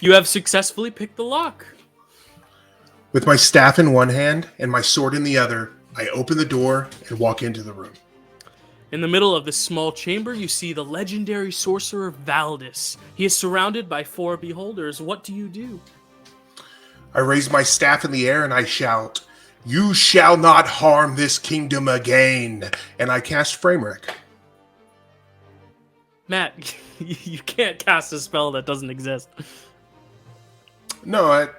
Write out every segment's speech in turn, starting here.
You have successfully picked the lock. With my staff in one hand and my sword in the other, I open the door and walk into the room. In the middle of this small chamber, you see the legendary sorcerer Valdis. He is surrounded by 4 beholders. What do you do? I raise my staff in the air and I shout, "You shall not harm this kingdom again!" And I cast Framewreck. Matt, you can't cast a spell that doesn't exist. No, it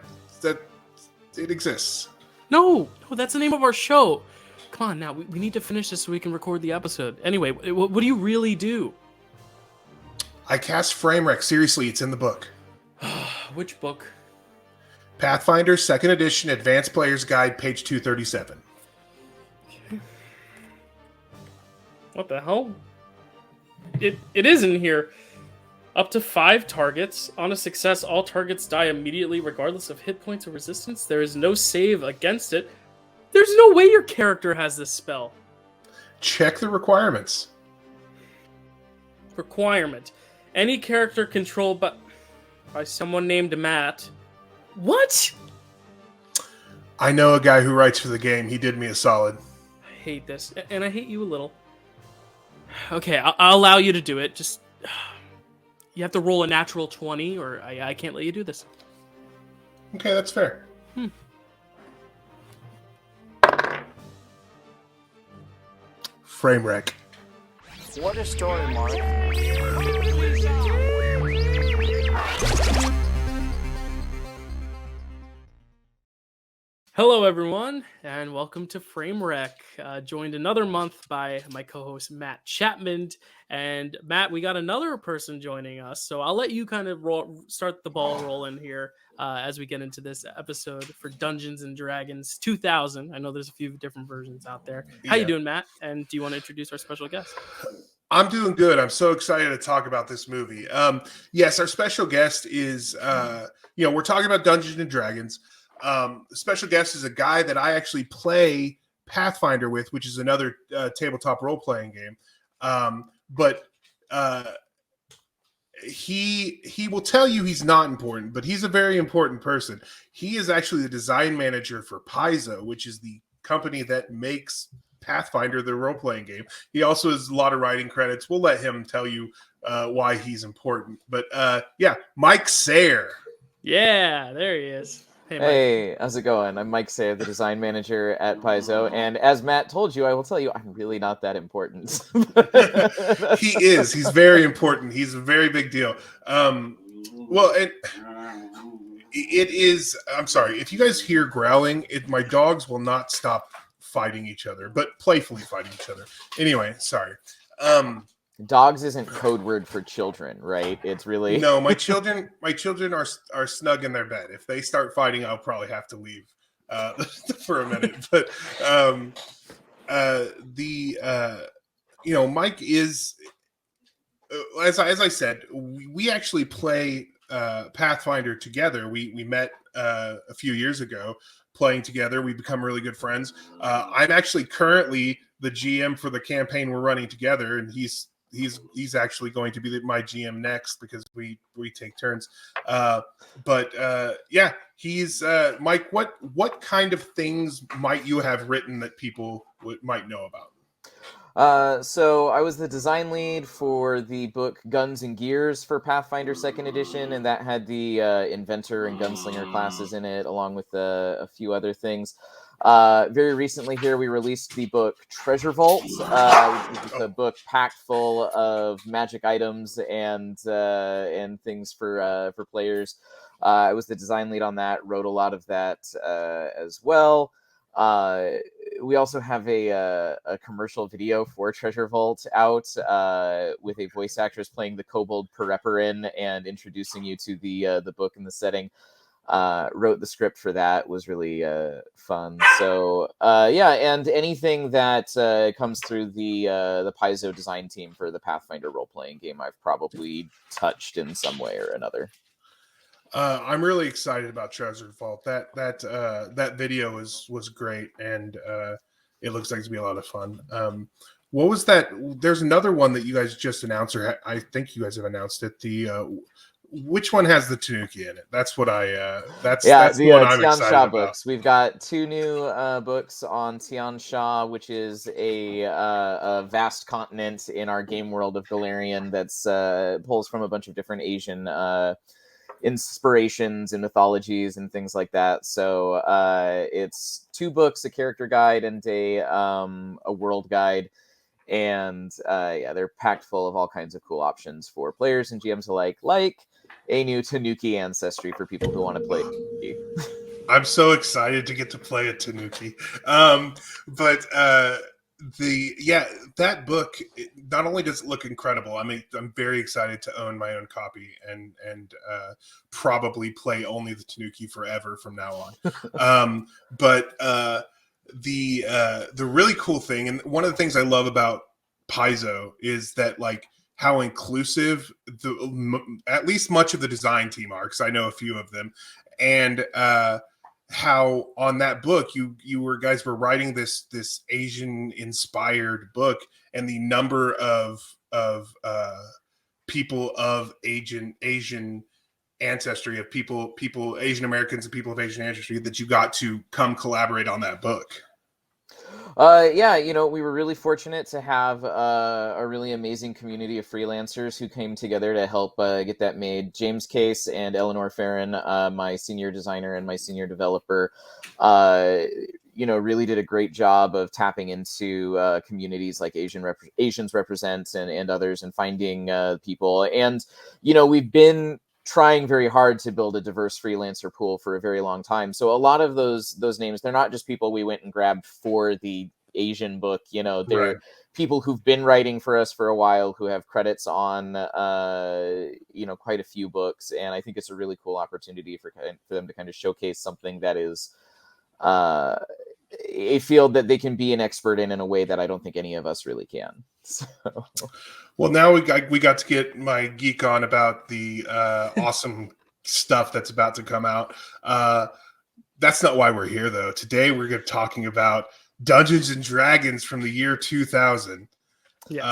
exists. No, that's the name of our show. Come on, now, we need to finish this so we can record the episode. Anyway, what do you really do? I cast Framewreck. Seriously, it's in the book. Which book? Pathfinder, 2nd edition, Advanced Player's Guide, page 237. What the hell? It is in here. Up to 5 targets. On a success, all targets die immediately, regardless of hit points or resistance. There is no save against it. There's no way your character has this spell. Check the requirements. Requirement. Any character controlled by someone named Matt. What? I know a guy who writes for the game. He did me a solid. I hate this. And I hate you a little. Okay, I'll allow you to do it. Just... You have to roll a natural 20, or I can't let you do this. Okay, that's fair. Framewreck. What a story, Mark. Hello, everyone, and welcome to Framewreck. Joined another month by my co-host, Matt Chapmond. And Matt, we got another person joining us, so I'll let you kind of start the ball rolling here as we get into this episode for Dungeons & Dragons 2000. I know there's a few different versions out there. How you doing, Matt? And do you want to introduce our special guest? I'm doing good. I'm so excited to talk about this movie. Yes, our special guest is, we're talking about Dungeons & Dragons. The special guest is a guy that I actually play Pathfinder with, which is another tabletop role-playing game. But he will tell you he's not important, but he's a very important person. He is actually the design manager for Paizo, which is the company that makes Pathfinder, the role-playing game. He also has a lot of writing credits. We'll let him tell you why he's important. But Mike Sayre. Yeah, there he is. Hey, how's it going? I'm Mike Sayre, the design manager at Paizo, and as Matt told you, I will tell you, I'm really not that important. He is. He's very important. He's a very big deal. It is. I'm sorry if you guys hear growling. My dogs will not stop fighting each other, but playfully fighting each other. Anyway, sorry. Dogs isn't code word for children, right? It's really no. My children are snug in their bed. If they start fighting, I'll probably have to leave for a minute. But Mike is, as I said, we actually play Pathfinder together. We met a few years ago playing together. We become really good friends. I'm actually currently the GM for the campaign we're running together, and he's actually going to be my GM next because we take turns. He's Mike. What kind of things might you have written that people might know about? So I was the design lead for the book Guns and Gears for Pathfinder 2nd edition, and that had the inventor and gunslinger classes in it, along with a few other things. Very recently here, we released the book Treasure Vault, which is a book packed full of magic items and things for players. I was the design lead on that, wrote a lot of that as well. We also have a commercial video for Treasure Vault out with a voice actress playing the kobold Pereperin and introducing you to the book and the setting. Wrote the script for that, was really fun. So and anything that comes through the Paizo design team for the Pathfinder role-playing game, I've probably touched in some way or another. I'm really excited about Treasure Vault. That video was great, and it looks like it's gonna be a lot of fun. What was that? There's another one that you guys just announced, or I think you guys have announced it. which one has the Tanuki in it? That's what that's the the one I'm Tian excited Sha about. books. We've got 2 new books on Tian Sha, which is a vast continent in our game world of Galarian that's pulls from a bunch of different Asian inspirations and mythologies and things like that. So it's 2 books, a character guide and a world guide. And they're packed full of all kinds of cool options for players and GMs alike, like a new Tanuki ancestry for people who want to play. I'm so excited to get to play a Tanuki. That book, not only does it look incredible, I'm very excited to own my own copy and probably play only the Tanuki forever from now on. The really cool thing, and one of the things I love about Paizo is that, like, how inclusive at least much of the design team are, because I know a few of them, and how on that book you guys were writing this Asian inspired book, and the number of people of Asian ancestry, of people Asian Americans and people of Asian ancestry that you got to come collaborate on that book. We were really fortunate to have a really amazing community of freelancers who came together to help get that made. James Case and Eleanor Farron, my senior designer and my senior developer, really did a great job of tapping into communities like Asians Represent and others, and finding people. And, we've been trying very hard to build a diverse freelancer pool for a very long time. So a lot of those names, they're not just people we went and grabbed for the Asian book. They're Right. people who've been writing for us for a while, who have credits on quite a few books. And I think it's a really cool opportunity for them to kind of showcase something that is a field that they can be an expert in a way that I don't think any of us really can. So. Well, now we got to get my geek on about the awesome stuff that's about to come out. That's not why we're here, though. Today we're going to be talking about Dungeons and Dragons from the year 2000. Yes.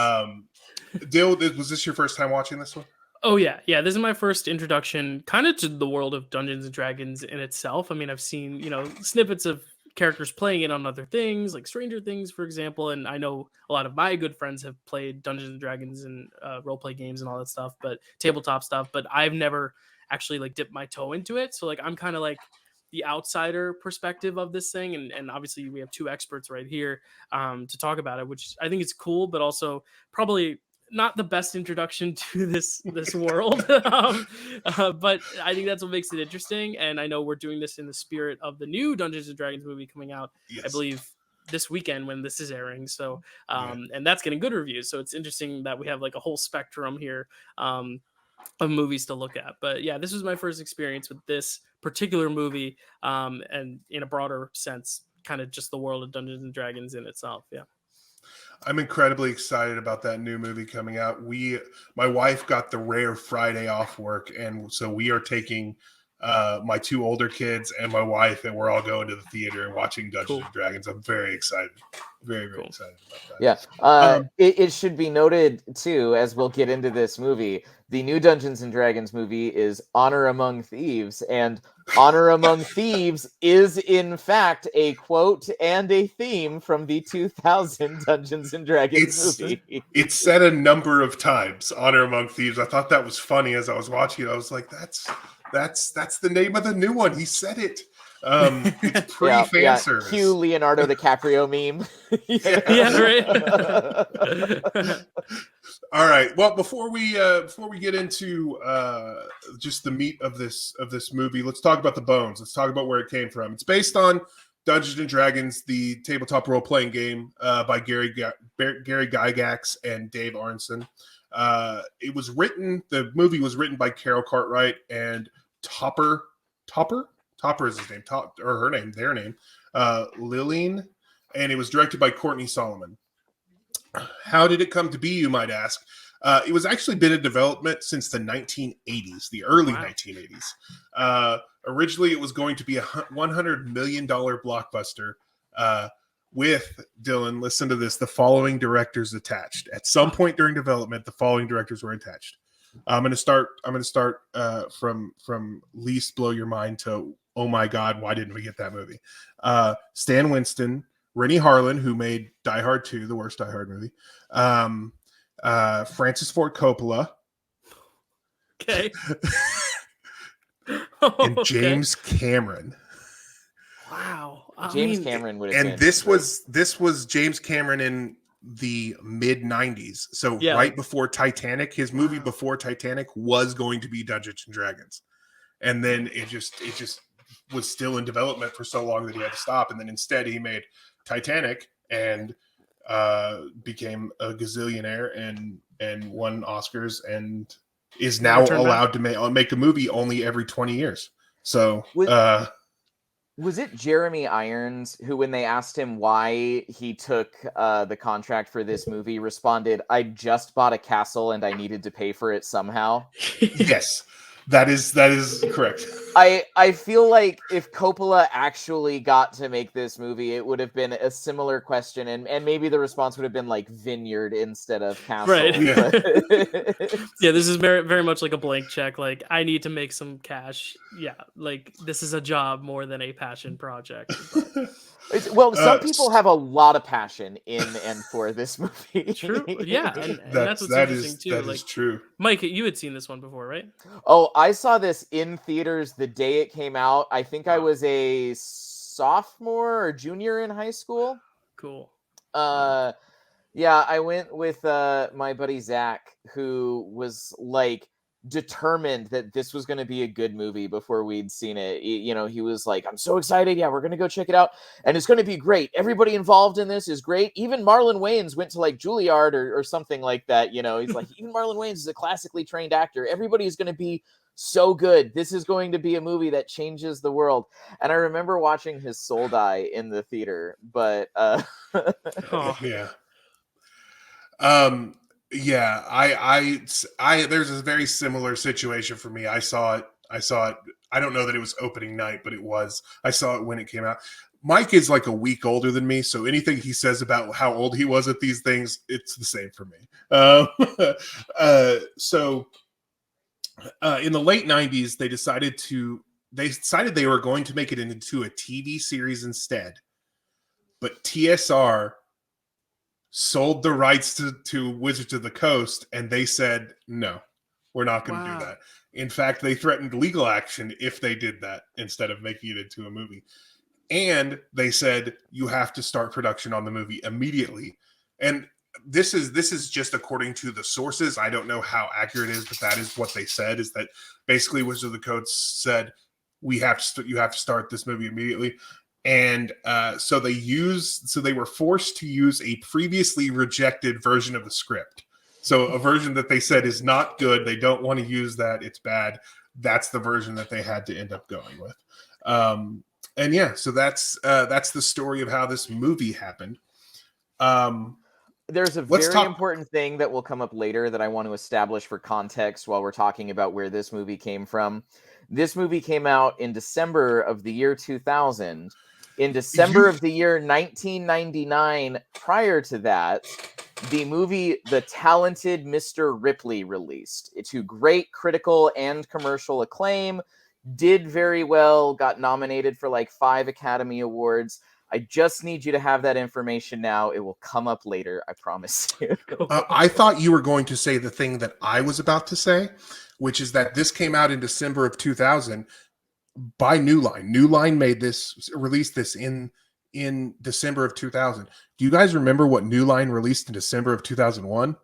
Dyl, was this your first time watching this one? Oh yeah. This is my first introduction, kind of to the world of Dungeons and Dragons in itself. I mean, I've seen snippets of characters playing it on other things, like Stranger Things, for example. And I know a lot of my good friends have played Dungeons and Dragons and role-play games and all that stuff, but tabletop stuff. But I've never actually like dipped my toe into it. So like I'm kind of like the outsider perspective of this thing, and obviously we have 2 experts right here to talk about it, which I think is cool, but also probably not the best introduction to this world. But I think that's what makes it interesting. And I know we're doing this in the spirit of the new Dungeons and Dragons movie coming out, yes, I believe this weekend when this is airing. So, and that's getting good reviews. So it's interesting that we have like a whole spectrum here of movies to look at. But yeah, this was my first experience with this particular movie, and in a broader sense, kind of just the world of Dungeons and Dragons in itself. Yeah. I'm incredibly excited about that new movie coming out. My wife got the rare Friday off work, and so we are taking my 2 older kids and my wife, and we're all going to the theater and watching Dungeons and Dragons. I'm very excited. Very excited about that. Yeah. It should be noted, too, as we'll get into this movie, the new Dungeons and Dragons movie is Honor Among Thieves, and Honor Among Thieves is, in fact, a quote and a theme from the 2000 Dungeons and Dragons movie. It's said a number of times, Honor Among Thieves. I thought that was funny as I was watching it. I was like, that's the name of the new one. He said it. It's pre-fan service. Cue Leonardo DiCaprio meme. Right. All right. Well, before we get into just the meat of this movie, let's talk about the bones. Let's talk about where it came from. It's based on Dungeons and Dragons, the tabletop role-playing game by Gary Gygax and Dave Arneson. The movie was written by Carol Cartwright and Topper is his name, or her name, their name, Lillian, and it was directed by Courtney Solomon. How did it come to be, you might ask? It was actually been in development since the 1980s, the early 1980s. Originally, it was going to be a $100 million blockbuster with, Dylan, listen to this, the following directors attached. At some point during development, the following directors were attached. I'm gonna start from least blow your mind to oh my god, why didn't we get that movie? Stan Winston, Rennie Harlan, who made Die Hard 2, the worst Die Hard movie. Francis Ford Coppola. Okay. And James Cameron. Wow. James Cameron would have been. And this was James Cameron in the mid 90s. So right before Titanic, his movie before Titanic was going to be Dungeons and Dragons. And then it just was still in development for so long that he had to stop. And then instead he made Titanic and became a gazillionaire and won Oscars and is now allowed to make a movie only every 20 years. So was it Jeremy Irons who, when they asked him why he took the contract for this movie, responded, "I just bought a castle and I needed to pay for it somehow"? Yes, that is correct. I feel like if Coppola actually got to make this movie, it would have been a similar question, and maybe the response would have been like vineyard instead of castle. Right. Yeah. Yeah, this is very, very much like a blank check. Like, I need to make some cash. Yeah, like this is a job more than a passion project. Well, some people have a lot of passion in and for this movie. True. Yeah, and that's what's interesting too. That is true. Mike, you had seen this one before, right? Oh, I saw this in theaters the day it came out. I think I was a sophomore or junior in high school. Cool. Yeah, I went with my buddy Zach, who was like determined that this was going to be a good movie before we'd seen it. He was like, "I'm so excited. Yeah, we're going to go check it out. And it's going to be great. Everybody involved in this is great. Even Marlon Wayans went to like Juilliard or something like that. He's like, even Marlon Wayans is a classically trained actor. Everybody is going to be so good. This is going to be a movie that changes the world." And I remember watching his soul die in the theater, but yeah. Yeah, I there's a very similar situation for me. I saw it. I don't know that it was opening night, but it was. I saw it when it came out. Mike is like a week older than me, so anything he says about how old he was at these things, it's the same for me. So in the late 90s, they decided they were going to make it into a TV series instead, but TSR sold the rights to Wizards of the Coast, and they said, no, we're not going to do that. In fact, they threatened legal action if they did that instead of making it into a movie. And they said, you have to start production on the movie immediately. And this is just according to the sources. I don't know how accurate it is, but that is what they said, is that basically Wizards of the Coast said, you have to start this movie immediately. And so they were forced to use a previously rejected version of the script. So a version that they said is not good. They don't want to use that. It's bad. That's the version that they had to end up going with. And yeah, so that's the story of how this movie happened. There's a very important thing that will come up later that I want to establish for context while we're talking about where this movie came from. This movie came out in December of the year 2000. In December of the year 1999, prior to that, the movie The Talented Mr. Ripley released. It to great critical and commercial acclaim, did very well, got nominated for like 5 Academy Awards. I just need you to have that information now. It will come up later, I promise you. I thought you were going to say the thing that I was about to say, which is that this came out in December of 2000 by New Line. New Line released this in December of 2000. Do you guys remember what New Line released in December of 2001?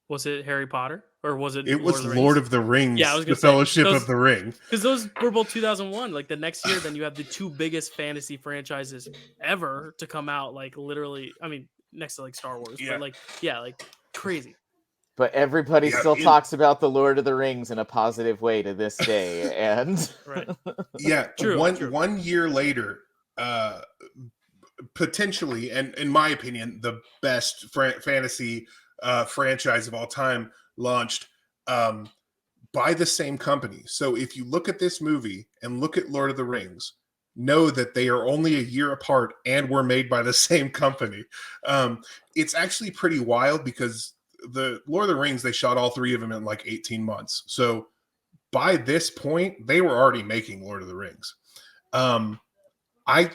Was it Harry Potter or was it? It was Lord of the Rings. Yeah, I was the Fellowship of the Ring. Because those were both 2001. Like the next year, then you have the 2 biggest fantasy franchises ever to come out. Like literally, I mean, next to like Star Wars, but like crazy. But everybody still talks about the Lord of the Rings in a positive way to this day, and right. Yeah, true. 1 year later, potentially, and in my opinion, the best fantasy franchise of all time launched by the same company. So if you look at this movie and look at Lord of the Rings, know that they are only a year apart and were made by the same company. It's actually pretty wild because the Lord of the Rings, they shot all 3 of them in like 18 months. So by this point, they were already making Lord of the Rings. I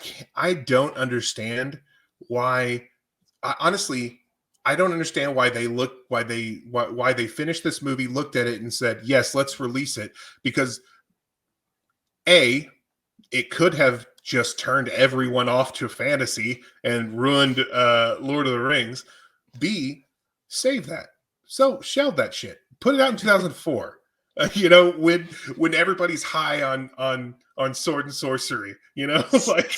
don't understand why. Honestly, I don't understand why they finished this movie, looked at it, and said, "Yes, let's release it." Because A, it could have just turned everyone off to fantasy and ruined Lord of the Rings. B, save that. So shelve that shit. Put it out in 2004. When everybody's high on sword and sorcery, like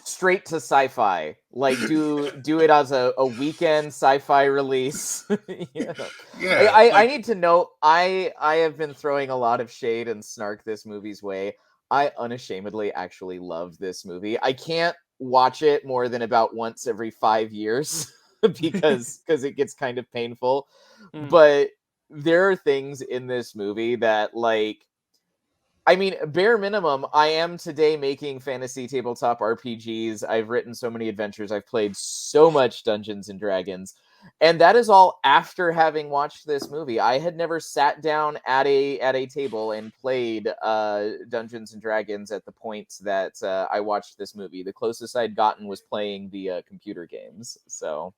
straight to sci-fi. Like do it as a weekend sci-fi release. Yeah. I need to know. I have been throwing a lot of shade and snark this movie's way. I unashamedly actually love this movie. I can't watch it more than about once every 5 years because it gets kind of painful. But there are things in this movie that, like, I mean, bare minimum, I am today making fantasy tabletop RPGs. I've written so many adventures. I've played so much Dungeons and Dragons. And that is all after having watched this movie. I had never sat down at a table and played Dungeons and Dragons at the point that I watched this movie. The closest I'd gotten was playing the computer games. So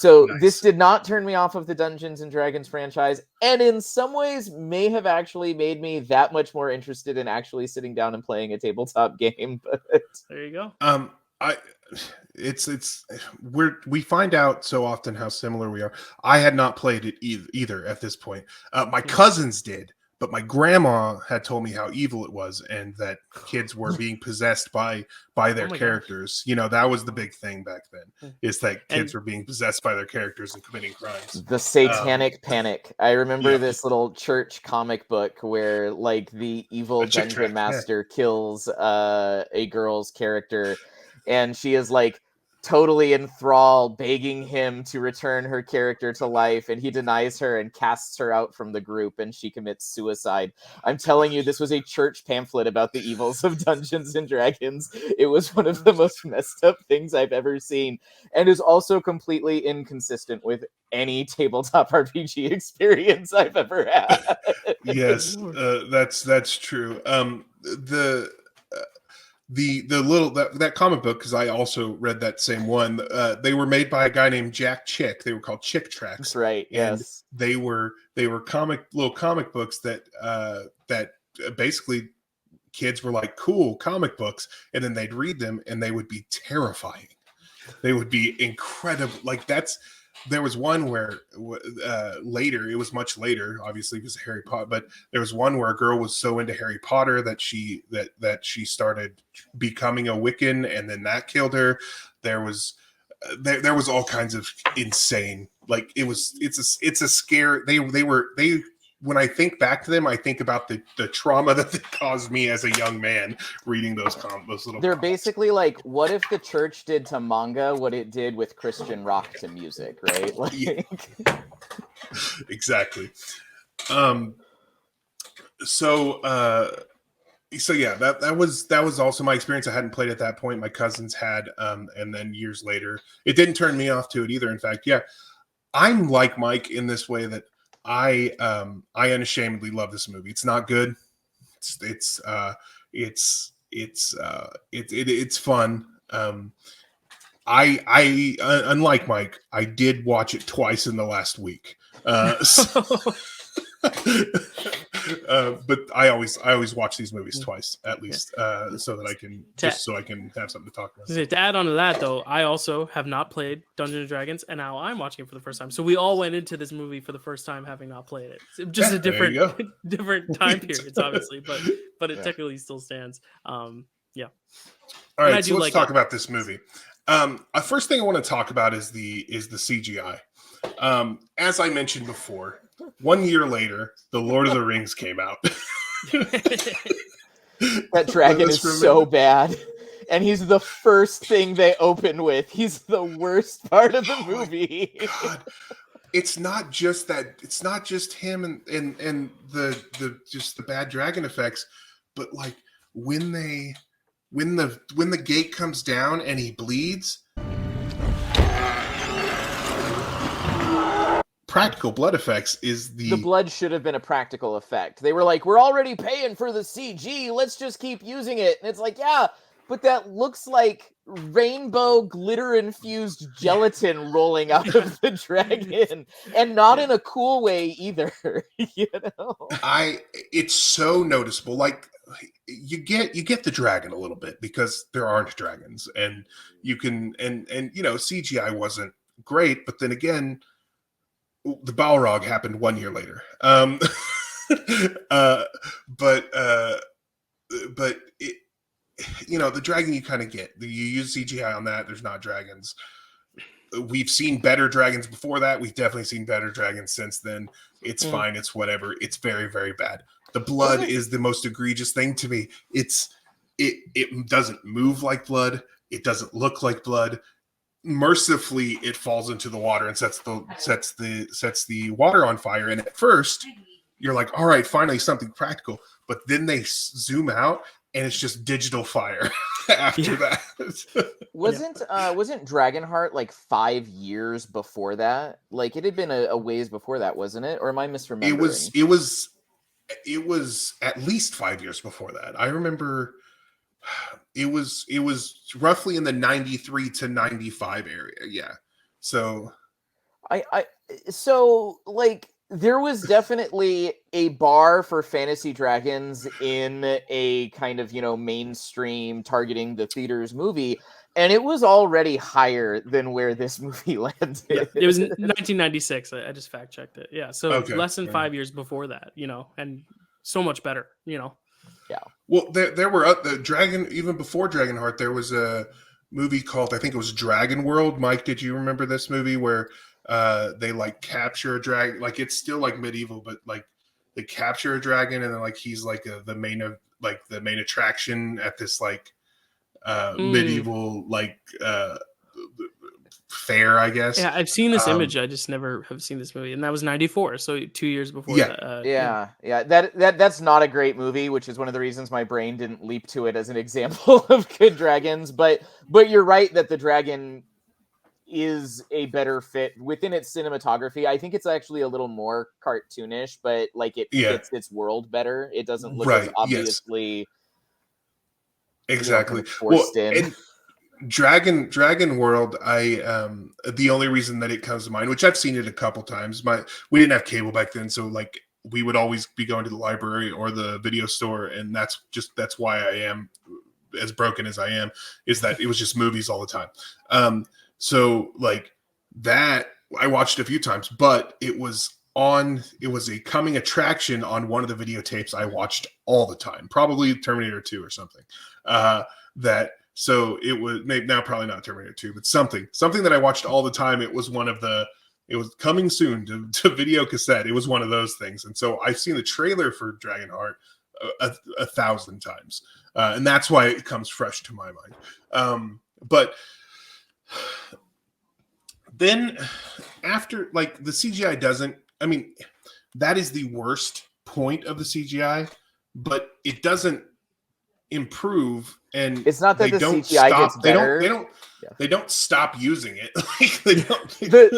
nice. This did not turn me off of the Dungeons and Dragons franchise, and in some ways may have actually made me that much more interested in actually sitting down and playing a tabletop game. But there you go. We find out so often how similar we are. I had not played it either at this point. My cousins did, but my grandma had told me how evil it was and that kids were being possessed by their characters. God. That was the big thing back then, is that kids were being possessed by their characters and committing crimes. The satanic panic. I remember this little church comic book where, like, the evil dungeon master kills a girl's character, and she is, like, totally enthralled, begging him to return her character to life, and he denies her and casts her out from the group, and she commits suicide. I'm telling you, this was a church pamphlet about the evils of Dungeons and Dragons. It was one of the most messed up things I've ever seen, and is also completely inconsistent with any tabletop RPG experience I've ever had. Yes, that's true. The little that comic book, because I also read that same one. They were made by a guy named Jack Chick. They were called Chick Tracks. That's right. Yes, and they were little comic books that basically kids were like, cool comic books, and then they'd read them and they would be terrifying. They would be incredible. Like there was one where later, it was much later, obviously, because of Harry Potter, but there was one where a girl was so into Harry Potter that she started becoming a Wiccan, and then that killed her. There was all kinds of insane, like it's a scare. They when I think back to them, I think about the trauma that they caused me as a young man reading those little. They're basically like, what if the church did to manga what it did with Christian rock to music, right? Like... Yeah. Exactly. So yeah, that was also my experience. I hadn't played at that point. My cousins had, and then years later, it didn't turn me off to it either. In fact, yeah, I'm like Mike in this way that I unashamedly love this movie. It's not good. It's fun. I unlike Mike, I did watch it twice in the last week. But I always watch these movies twice at least, so that I can have something to talk about. To add on to that, though, I also have not played Dungeons and Dragons, and now I'm watching it for the first time. So we all went into this movie for the first time having not played it. It's just a different time periods, obviously, but it technically still stands. Yeah. All right, so let's talk about this movie. First thing I want to talk about is the CGI. As I mentioned before, 1 year later, The Lord of the Rings came out. That dragon is so bad. And he's the first thing they open with. He's the worst part of the movie. God. It's not just that. It's not just him and the just the bad dragon effects, but like when the gate comes down and he bleeds. practical blood effects is the blood should have been a practical effect. They were like, we're already paying for the CG, let's just keep using it. And it's like, yeah, but that looks like rainbow glitter-infused gelatin rolling out of the dragon, and not in a cool way either. You know, it's so noticeable. Like you get the dragon a little bit because there aren't dragons, and you can and CGI wasn't great, but then again, the Balrog happened 1 year later. But it, the dragon you kind of get. You use CGI on that. There's not dragons. We've seen better dragons before that. We've definitely seen better dragons since then. It's fine. It's whatever. It's very, very bad. The blood is the most egregious thing to me. It doesn't move like blood. It doesn't look like blood. Mercifully, it falls into the water and sets the water on fire. And at first, you're like, all right, finally something practical. But then they zoom out, and it's just digital fire after that. Wasn't Dragonheart like 5 years before that? Like it had been a ways before that, wasn't it? Or am I misremembering? It was at least 5 years before that. I remember it was roughly in the 93 to 95 area. Yeah. So so like there was definitely a bar for fantasy dragons in a kind of, mainstream targeting the theaters movie, and it was already higher than where this movie landed. Yeah, it was 1996. I just fact checked it. Yeah, so okay. Less than 5 years before that, and so much better, Yeah. Well, there were the Dragon, even before Dragonheart, there was a movie called, I think it was Dragon World. Mike, did you remember this movie where they like capture a dragon? Like it's still like medieval, but like they capture a dragon, and then like he's like the main attraction at this like medieval like fair, I guess. Yeah, I've seen this image. I just never have seen this movie, and that was 94, so 2 years before that. Yeah. That's not a great movie, which is one of the reasons my brain didn't leap to it as an example of good dragons. But you're right that the dragon is a better fit within its cinematography. I think it's actually a little more cartoonish, but like it fits its world better. It doesn't look as obviously exactly forced in. And Dragon World, the only reason that it comes to mind, which I've seen it a couple times, we didn't have cable back then, so like we would always be going to the library or the video store, and that's why I am as broken as I am, is that it was just movies all the time. So like that I watched a few times, but it was a coming attraction on one of the videotapes I watched all the time, probably Terminator 2 or something. So it was maybe now probably not Terminator 2, but something that I watched all the time. It was it was coming soon to video cassette. It was one of those things. And so I've seen the trailer for Dragonheart 1,000 times. And that's why it comes fresh to my mind. But then after, like, the CGI that is the worst point of the CGI, but it doesn't improve, and it's not that the CGI gets better. They don't stop using it. Like they don't.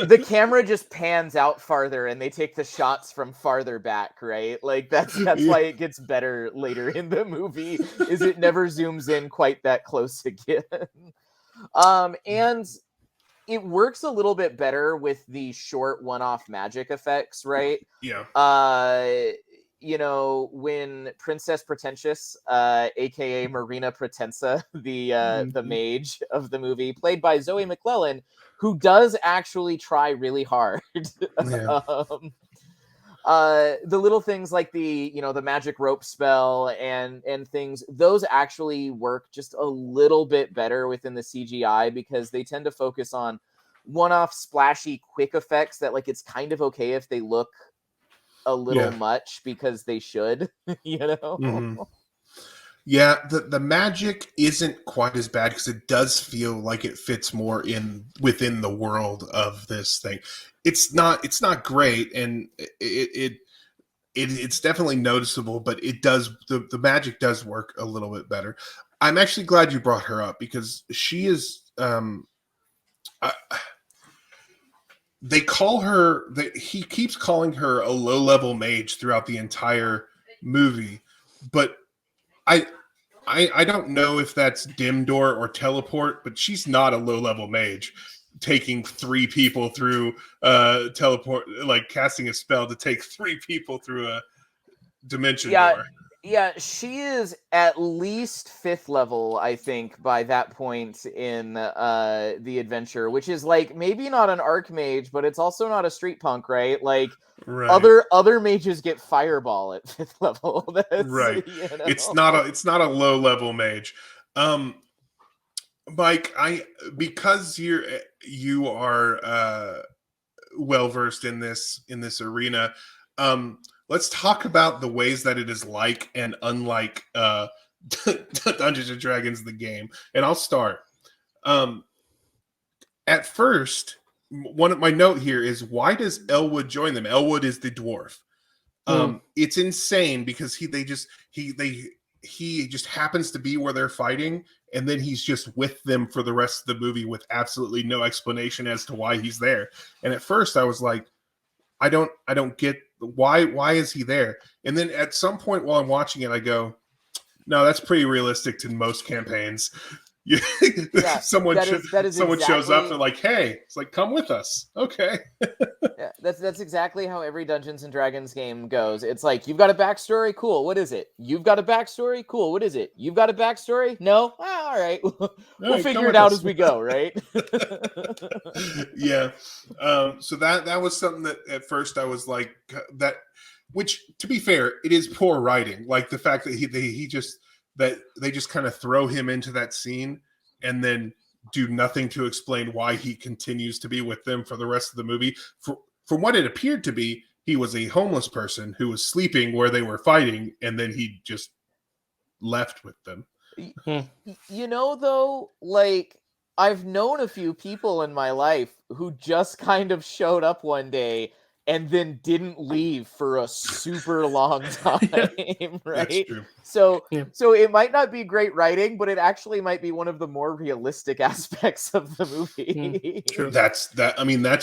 The camera just pans out farther, and they take the shots from farther back, right? Like that's why it gets better later in the movie. Is it never zooms in quite that close again? And it works a little bit better with the short one-off magic effects, right? Yeah. When Princess Pretentious, aka Marina Pretensa, the mage of the movie, played by Zoe McClellan, who does actually try really hard. Yeah. The little things like the magic rope spell and things, those actually work just a little bit better within the CGI, because they tend to focus on one-off splashy quick effects that, like, it's kind of okay if they look a little much, because they should, Mm-hmm. Yeah, the magic isn't quite as bad, because it does feel like it fits more within the world of this thing. It's not great, and it's definitely noticeable, but it does, the magic does work a little bit better. I'm actually glad you brought her up, because she is they call her. He keeps calling her a low-level mage throughout the entire movie, but I don't know if that's dim door or teleport, but she's not a low-level mage taking 3 people through teleport, like casting a spell to take 3 people through a dimension door. Yeah, she is at least 5th level, I think, by that point in the adventure, which is like maybe not an archmage, but it's also not a street punk, right? Like Right. Other mages get fireball at 5th level. That's, Right. You know? It's not a low level mage. Mike, because you are well versed in this arena. Let's talk about the ways that it is like and unlike Dungeons and Dragons the game. And I'll start. At first, one of my note here is, why does Elwood join them? Elwood is the dwarf. It's insane because he just happens to be where they're fighting, and then he's just with them for the rest of the movie with absolutely no explanation as to why he's there. And at first I was like, I don't get why is he there? And then at some point while I'm watching it, I go, no, that's pretty realistic to most campaigns. Someone shows up, they're like, hey, it's like, come with us. Okay. Yeah, that's exactly how every Dungeons and Dragons game goes. It's like, you've got a backstory? Cool, what is it? You've got a backstory? Cool, what is it? You've got a backstory? No? All right. We'll figure it out as we go, right? Yeah. So that was something that at first I was like, that, which, to be fair, it is poor writing. Like the fact that they just kind of throw him into that scene and then do nothing to explain why he continues to be with them for the rest of the movie. From what it appeared to be, he was a homeless person who was sleeping where they were fighting, and then he just left with them. You know, though, like, I've known a few people in my life who just kind of showed up one day and then didn't leave for a super long time, right? That's true. So it might not be great writing, but it actually might be one of the more realistic aspects of the movie. True. That's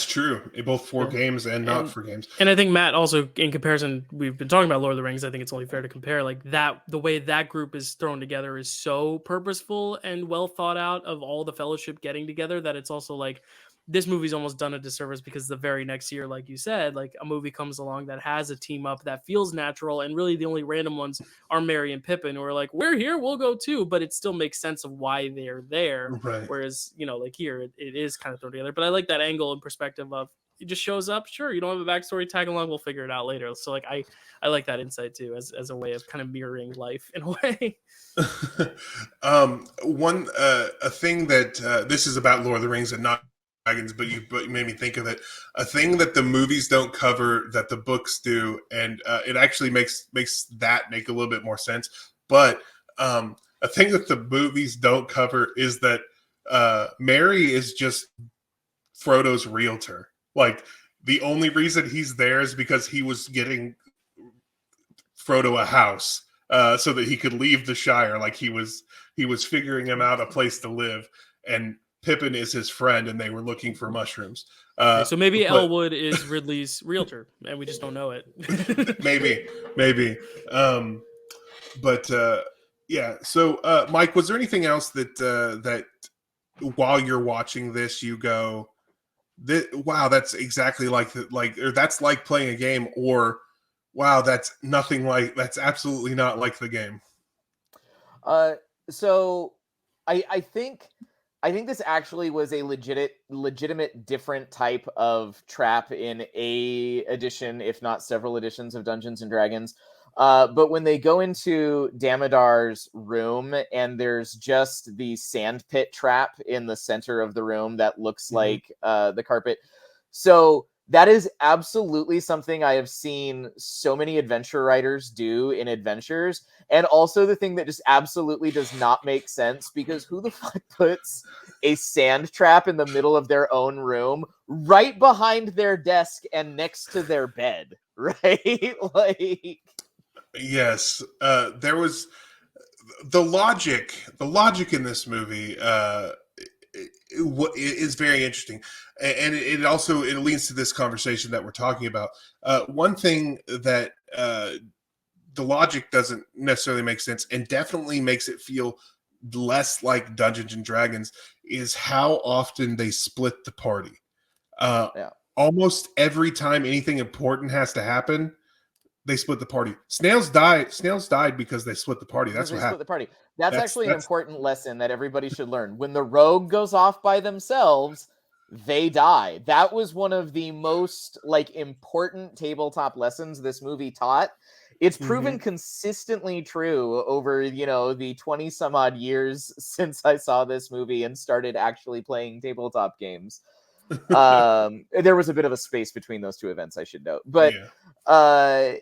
true. Both for games and not for games. And I think, Matt, also in comparison, we've been talking about Lord of the Rings. I think it's only fair to compare, like, that the way that group is thrown together is so purposeful and well thought out, of all the Fellowship getting together, that it's also like, this movie's almost done a disservice, because the very next year, like you said, like, a movie comes along that has a team up that feels natural, and really the only random ones are Merry and Pippin, who are like, we're here, we'll go too, but it still makes sense of why they're there. Right. Whereas, like here, it is kind of thrown together. But I like that angle and perspective of, it just shows up, sure, you don't have a backstory, tag along, we'll figure it out later. So like, I like that insight too, as a way of kind of mirroring life in a way. A thing that this is about Lord of the Rings and not Dragons, but you made me think of it. A thing that the movies don't cover that the books do, and it actually makes that make a little bit more sense. But a thing that the movies don't cover is that Merry is just Frodo's realtor. Like, the only reason he's there is because he was getting Frodo a house so that he could leave the Shire. Like, he was figuring him out a place to live, and Pippin is his friend, and they were looking for mushrooms. So maybe Elwood is Ridley's realtor, and we just don't know it. maybe. Yeah. So, Mike, was there anything else that while you're watching this, you go, wow, that's exactly or that's like playing a game, or wow, that's absolutely not like the game? So I think this actually was a legitimate different type of trap in a edition, if not several editions of Dungeons and Dragons. But when they go into Damodar's room, and there's just the sand pit trap in the center of the room that looks like the carpet. So that is absolutely something I have seen so many adventure writers do in adventures. And also the thing that just absolutely does not make sense, because who the fuck puts a sand trap in the middle of their own room, right behind their desk and next to their bed, right? Like, yes, there was the logic in this movie is very interesting, and it also it leads to this conversation that we're talking about. One thing that the logic doesn't necessarily make sense, and definitely makes it feel less like Dungeons and Dragons, is how often they split the party. Yeah. Almost every time anything important has to happen, they split the party. Snails died because they split the party. That's Because they what split happened. the party. That's actually an That's important lesson that everybody should learn. When the rogue goes off by themselves, they die. That was one of the most like important tabletop lessons this movie taught. It's proven consistently true over, the 20 some odd years since I saw this movie and started actually playing tabletop games. There was a bit of a space between those two events, I should note. But yeah.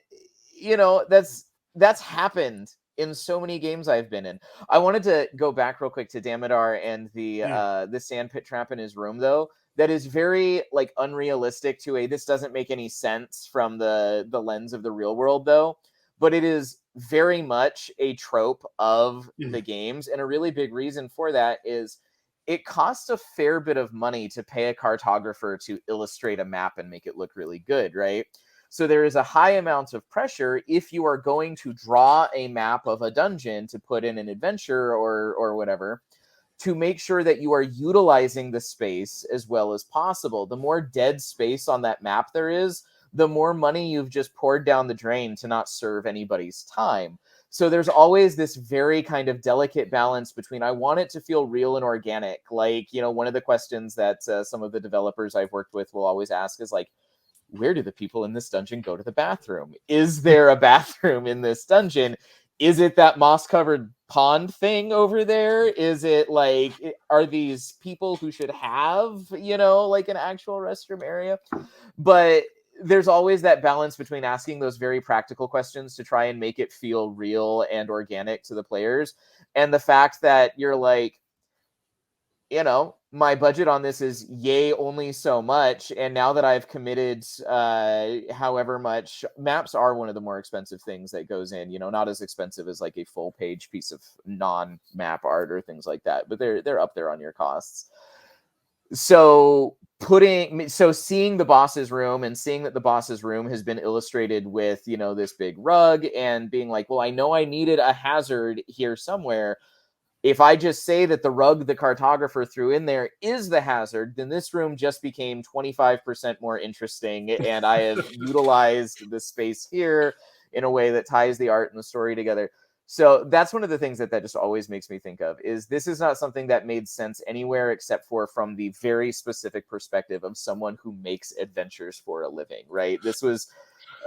that's happened in so many games I've been in. I wanted to go back real quick to Damodar and the sandpit trap in his room, though. That is very like unrealistic this doesn't make any sense from the lens of the real world, though. But it is very much a trope of the games, and a really big reason for that is it costs a fair bit of money to pay a cartographer to illustrate a map and make it look really good, right? So there is a high amount of pressure if you are going to draw a map of a dungeon to put in an adventure or whatever, to make sure that you are utilizing the space as well as possible. The more dead space on that map there is, the more money you've just poured down the drain to not serve anybody's time. So there's always this very kind of delicate balance between, I want it to feel real and organic. Like, one of the questions that some of the developers I've worked with will always ask is like, where do the people in this dungeon go to the bathroom? Is there a bathroom in this dungeon? Is it that moss-covered pond thing over there? Is it like, are these people who should have, like an actual restroom area? But there's always that balance between asking those very practical questions to try and make it feel real and organic to the players, and the fact that you're like, my budget on this is only so much, and now that I've committed however much, maps are one of the more expensive things that goes in, not as expensive as like a full page piece of non-map art or things like that, but they're up there on your costs. So seeing the boss's room and seeing that the boss's room has been illustrated with, this big rug, and being like, well, I know I needed a hazard here somewhere. If I just say that the rug the cartographer threw in there is the hazard, then this room just became 25% more interesting, and I have utilized the space here in a way that ties the art and the story together. So that's one of the things that just always makes me think of, is this is not something that made sense anywhere except for from the very specific perspective of someone who makes adventures for a living, right? This was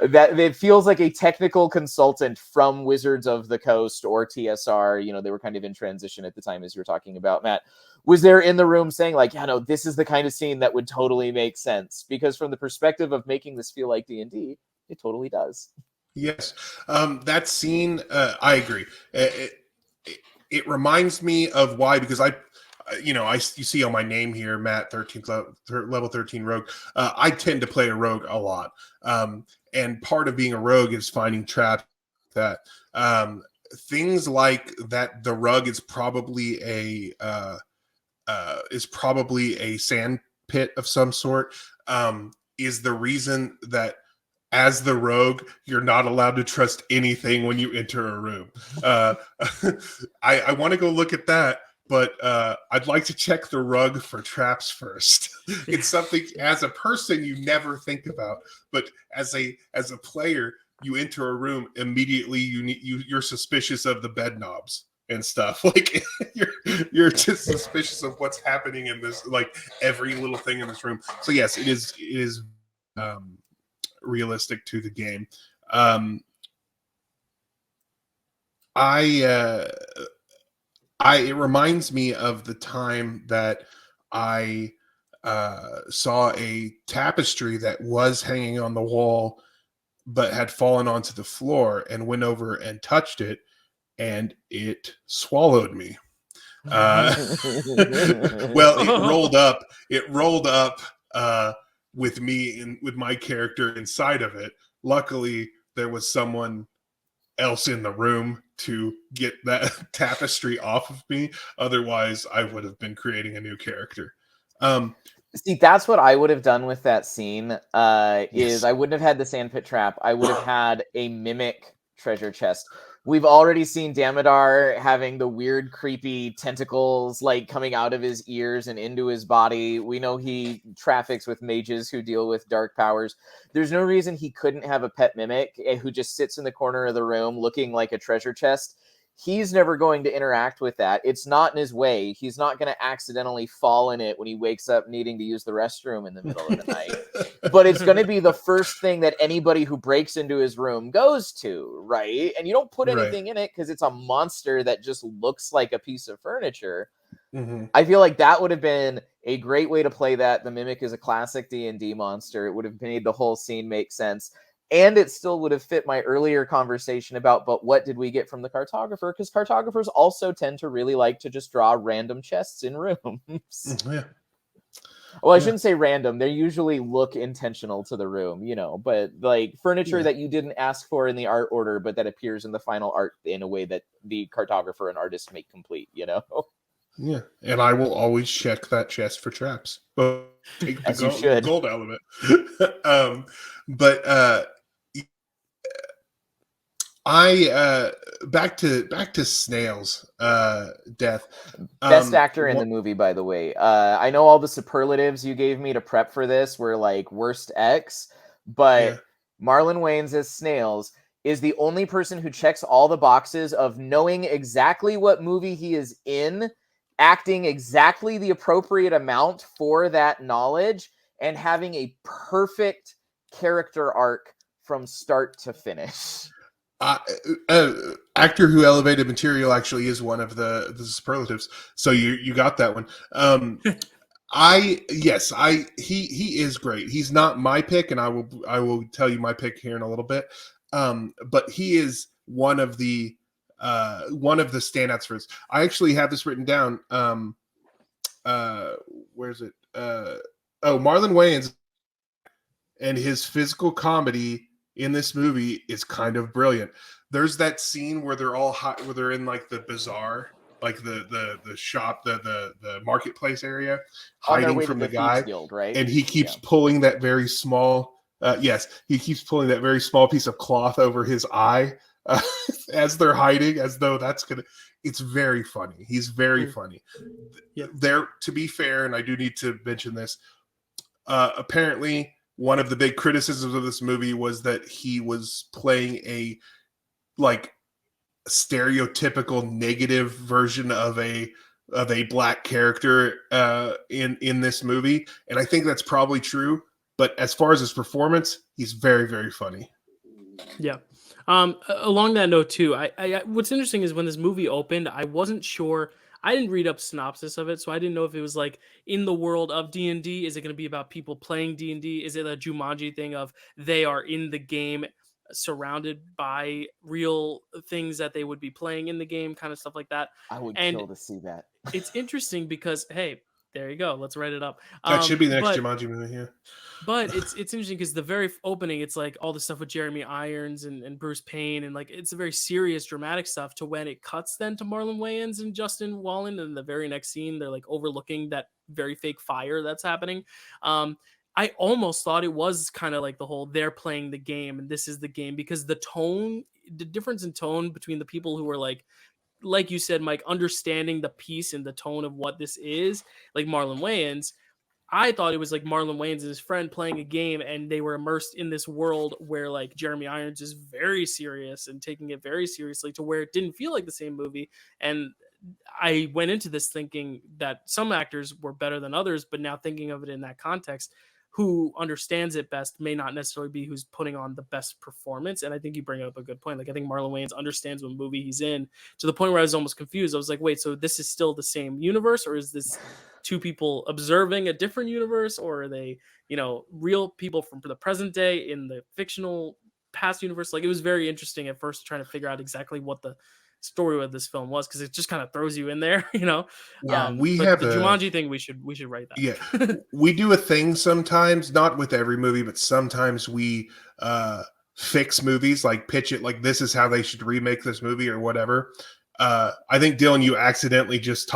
that it feels like a technical consultant from Wizards of the Coast or TSR. They were kind of in transition at the time, as you were talking about, Matt, was there in the room saying like, yeah, no, this is the kind of scene that would totally make sense, because from the perspective of making this feel like D&D, it totally does. Yes, that scene, I agree. It reminds me of why, because you see on my name here, Matt 13th level 13 rogue. I tend to play a rogue a lot, and part of being a rogue is finding traps. That things like that. The rug is probably a sand pit of some sort. Is the reason that, as the rogue, you're not allowed to trust anything when you enter a room. I want to go look at that, but I'd like to check the rug for traps first. It's something as a person you never think about, but as a player, you enter a room immediately. You're suspicious of the bed knobs and stuff. Like you're just suspicious of what's happening in this, like every little thing in this room. So yes, it is. Realistic to the game. It reminds me of the time that I saw a tapestry that was hanging on the wall but had fallen onto the floor, and went over and touched it, and it swallowed me. Well, it rolled up with me and with my character inside of it. Luckily, there was someone else in the room to get that tapestry off of me. Otherwise, I would have been creating a new character. See, that's what I would have done with that scene. Is Yes. I wouldn't have had the sandpit trap. I would have had a mimic treasure chest. We've already seen Damodar having the weird, creepy tentacles like coming out of his ears and into his body. We know he traffics with mages who deal with dark powers. There's no reason he couldn't have a pet mimic who just sits in the corner of the room looking like a treasure chest. He's never going to interact with that. It's not in his way. He's not going to accidentally fall in it when he wakes up needing to use the restroom in the middle of the night. But it's going to be the first thing that anybody who breaks into his room goes to, right? And you don't put anything in it because it's a monster that just looks like a piece of furniture. Mm-hmm. I feel like that would have been a great way to play that. The mimic is a classic D&D monster. It would have made the whole scene make sense. And it still would have fit my earlier conversation about, but what did we get from the cartographer? Because cartographers also tend to really like to just draw random chests in rooms. Yeah. Well, I shouldn't say random. They usually look intentional to the room, but like furniture that you didn't ask for in the art order, but that appears in the final art in a way that the cartographer and artist make complete, Yeah. And I will always check that chest for traps. But take As the you should. gold element. But I back to Snail's death. Best actor in the movie, by the way. I know all the superlatives you gave me to prep for this were like worst X, but Marlon Wayans as Snails is the only person who checks all the boxes of knowing exactly what movie he is in, acting exactly the appropriate amount for that knowledge, and having a perfect character arc from start to finish. Actor who elevated material actually is one of the superlatives. So you got that one. He is great. He's not my pick, and I will tell you my pick here in a little bit. But he is one of the standouts for us. I actually have this written down. Where's it? Marlon Wayans and his physical comedy in this movie is kind of brilliant. There's that scene where they're all where they're in like the bazaar, like the shop, the marketplace area, hiding from the guy, Guild, right? And he keeps pulling that very small. He keeps pulling that very small piece of cloth over his eye as they're hiding, as though that's gonna. It's very funny. He's very funny. There, to be fair, and I do need to mention this. Apparently, one of the big criticisms of this movie was that he was playing a stereotypical negative version of a black character in this movie, and I think that's probably true. But as far as his performance, he's very, very funny. Yeah. Along that note too, I what's interesting is when this movie opened, I wasn't sure. I didn't read up synopsis of it, so I didn't know if it was like in the world of D&D. Is it going to be about people playing D&D? Is it a Jumanji thing of they are in the game, surrounded by real things that they would be playing in the game, kind of stuff like that? I would kill to see that. It's interesting because hey, there you go. Let's write it up. That should be the next Jumanji movie here. But it's interesting because the very opening, it's like all the stuff with Jeremy Irons and Bruce Payne, and like it's a very serious, dramatic stuff. To when it cuts then to Marlon Wayans and Justin Wallen, and the very next scene, they're like overlooking that very fake fire that's happening. I almost thought it was kind of like the whole they're playing the game and this is the game, because the tone, the difference in tone between the people who are like you said, Mike, understanding the piece and the tone of what this is, like Marlon Wayans. I thought it was like Marlon Wayans and his friend playing a game, and they were immersed in this world where like Jeremy Irons is very serious and taking it very seriously, to where it didn't feel like the same movie. And I went into this thinking that some actors were better than others, but now thinking of it in that context, who understands it best may not necessarily be who's putting on the best performance. And I think you bring up a good point. Like, I think Marlon Wayans understands what movie he's in, to the point where I was almost confused. I was like, wait, so this is still the same universe, or is this two people observing a different universe, or are they, real people from the present day in the fictional past universe? Like, it was very interesting at first trying to figure out exactly what the story of this film was, because it just kind of throws you in there, Yeah, we have the Jumanji thing. We should write that. Yeah, we do a thing sometimes, not with every movie, but sometimes we fix movies, like pitch it like this is how they should remake this movie or whatever. I think Dylan, you accidentally just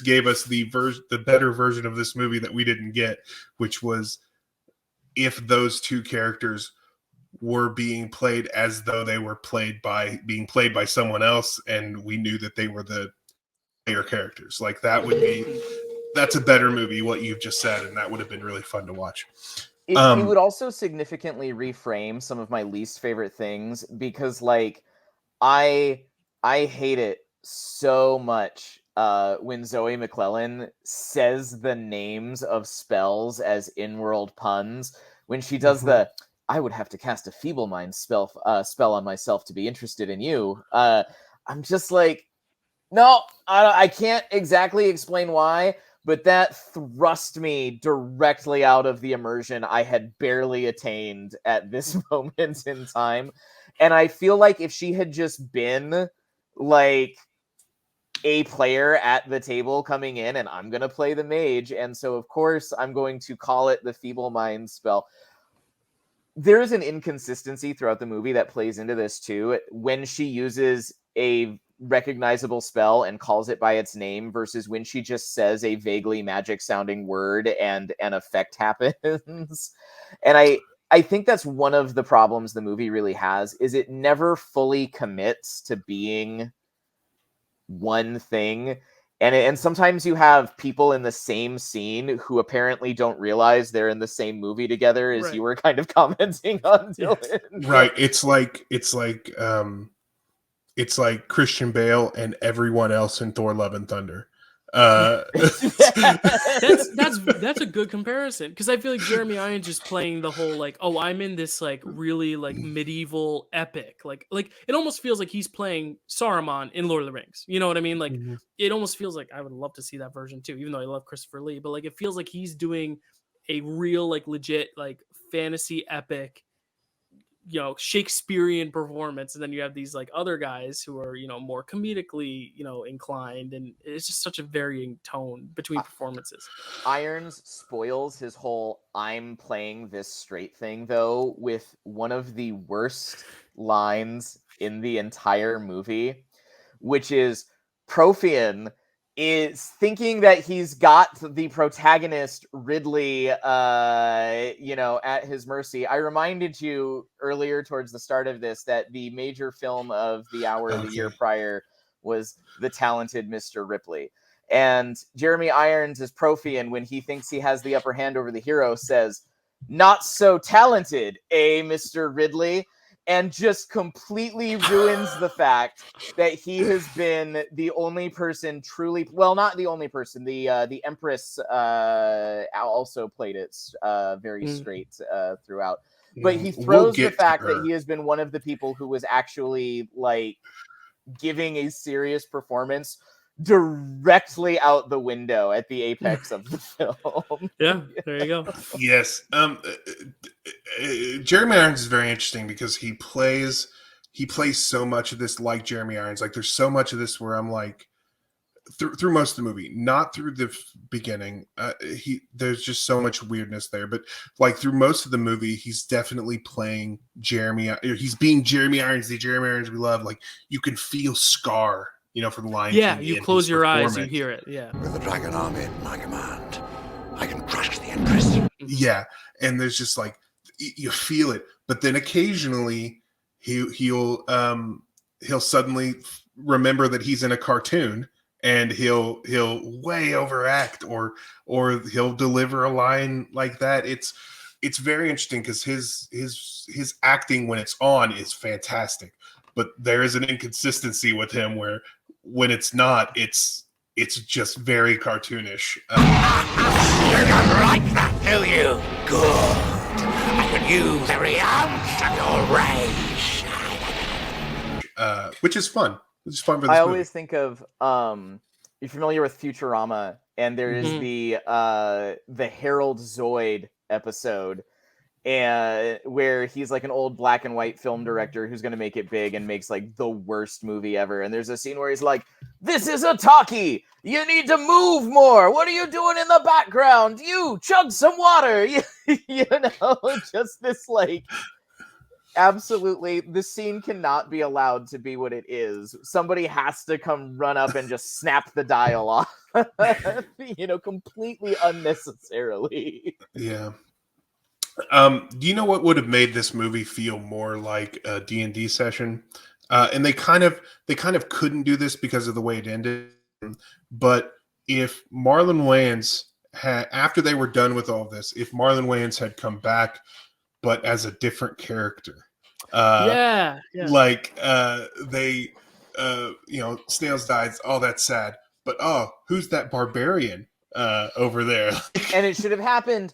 gave us the better version of this movie that we didn't get, which was if those two characters were being played as though they were being played by someone else, and we knew that they were the player characters. Like that's a better movie, what you've just said, and that would have been really fun to watch. It would also significantly reframe some of my least favorite things, because like I hate it so much when Zoe McClellan says the names of spells as in-world puns. When she does the "I would have to cast a feeble mind spell on myself to be interested in you," I'm just like, no, I can't exactly explain why, but that thrust me directly out of the immersion I had barely attained at this moment in time. And I feel like if she had just been like a player at the table coming in, and I'm going to play the mage, and so of course I'm going to call it the feeble mind spell. There is an inconsistency throughout the movie that plays into this too. When she uses a recognizable spell and calls it by its name versus when she just says a vaguely magic sounding word and an effect happens. And I think that's one of the problems the movie really has, is it never fully commits to being one thing. And sometimes you have people in the same scene who apparently don't realize they're in the same movie together, as you were kind of commenting on, Dylan. Right. It's like Christian Bale and everyone else in Thor: Love and Thunder. That's a good comparison, because I feel like Jeremy Irons is playing the whole like, oh, I'm in this like really like medieval epic, like it almost feels like he's playing Saruman in Lord of the Rings. You know what I mean? Like it almost feels like I would love to see that version too, even though I love Christopher Lee. But like it feels like he's doing a real like legit like fantasy epic, you know, Shakespearean performance, and then you have these like other guys who are, you know, more comedically, you know, inclined, and it's just such a varying tone between performances. Irons spoils his whole "I'm playing this straight" thing though with one of the worst lines in the entire movie, which is Profian is thinking that he's got the protagonist Ridley, you know, at his mercy. I reminded you earlier towards the start of this that the major film of the hour the year prior was The Talented Mr. Ripley. And Jeremy Irons as Profian, when he thinks he has the upper hand over the hero, says, "Not so talented, eh, Mr. Ridley?" And just completely ruins the fact that he has been the only person truly, well, not the only person, the Empress also played it very straight throughout. But he throws the fact that he has been one of the people who was actually like giving a serious performance directly out the window at the apex of the film. Yeah, there you go. Yes. Jeremy Irons is very interesting because he plays so much of this like Jeremy Irons. Like there's so much of this where I'm like, through most of the movie, not through the beginning, there's just so much weirdness there, but like through most of the movie, he's definitely playing he's being Jeremy Irons, the Jeremy Irons we love. Like you can feel Scar, you know, for the Lion Yeah, King, you close your eyes, you hear it. Yeah. With the dragon army at my command, I can crush the Empress. Yeah, and there's just like you feel it, but then occasionally he'll suddenly remember that he's in a cartoon, and he'll way overact or he'll deliver a line like that. It's very interesting because his acting when it's on is fantastic, but there is an inconsistency with him where when it's not, it's just very cartoonish. You don't like that, do you? Good. I can use every ounce of your rage. Which is fun. It's fun for this I movie. always think of you're familiar with Futurama, and there is the Harold Zoid episode, and where he's like an old black and white film director who's going to make it big and makes like the worst movie ever. And there's a scene where he's like, "This is a talkie. You need to move more. What are you doing in the background? You chug some water." You know, just this like. absolutely, the scene cannot be allowed to be what it is. Somebody has to come run up and just snap the dial off, completely unnecessarily. Yeah. Do you know what would have made this movie feel more like a D&D session? And they kind of couldn't do this because of the way it ended. But if Marlon Wayans had, after they were done with all of this, if Marlon Wayans had come back, but as a different character, like they, Snails dies. Oh, that's sad. But who's that barbarian over there? And it should have happened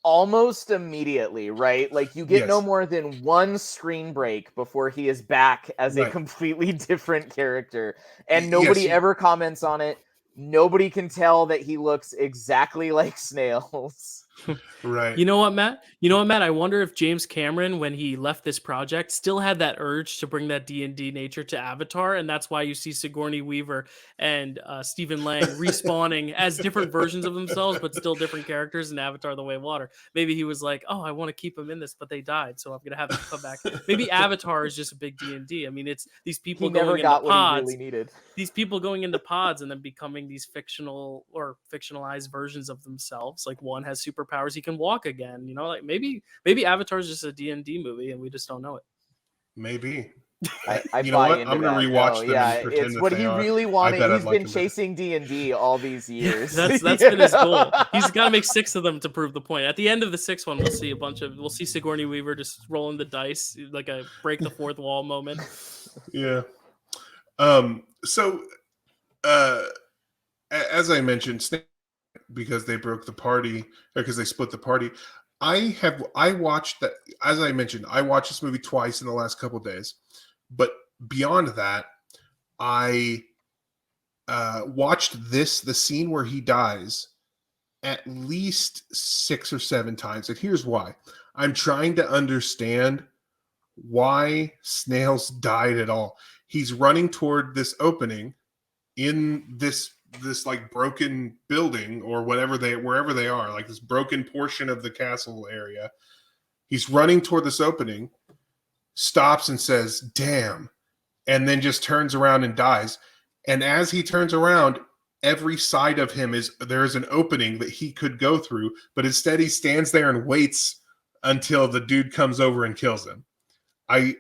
almost immediately, right? Like you get no more than one screen break before he is back as a completely different character, and nobody ever comments on it. Nobody can tell that he looks exactly like Snails. Right. You know what, Matt? I wonder if James Cameron, when he left this project, still had that urge to bring that D&D nature to Avatar, and that's why you see Sigourney Weaver and Stephen Lang respawning as different versions of themselves, but still different characters in Avatar: The Way of Water. Maybe he was like, "Oh, I want to keep them in this, but they died, so I'm gonna have them come back." Maybe Avatar is just a big D&D. I mean, it's these people going into pods. What he really needed. These people going into pods and then becoming these fictional or fictionalized versions of themselves. Like one has superpowers, he can walk again. Like maybe Avatar is just a D&D movie and we just don't know it. Maybe. I you know what? Into I'm gonna rewatch them. Yeah, and it's what he really wanted. He's been chasing D&D all these years. That's been his goal. He's got to make 6 of them to prove the point. At the end of the 6th one, we'll see Sigourney Weaver just rolling the dice, like a break the fourth wall moment. Yeah. So, as I mentioned, because they broke the party, or because they split the party, I watched that. As I mentioned, I watched this movie twice in the last couple of days. But beyond that, I watched the scene where he dies at least 6 or 7 times. And here's why. I'm trying to understand why Snails died at all. He's running toward this opening in this like broken building or wherever they are, like this broken portion of the castle area. He's running toward this opening, stops and says, "Damn," and then just turns around and dies. And as he turns around, every side of him there is an opening that he could go through, but instead he stands there and waits until the dude comes over and kills him. I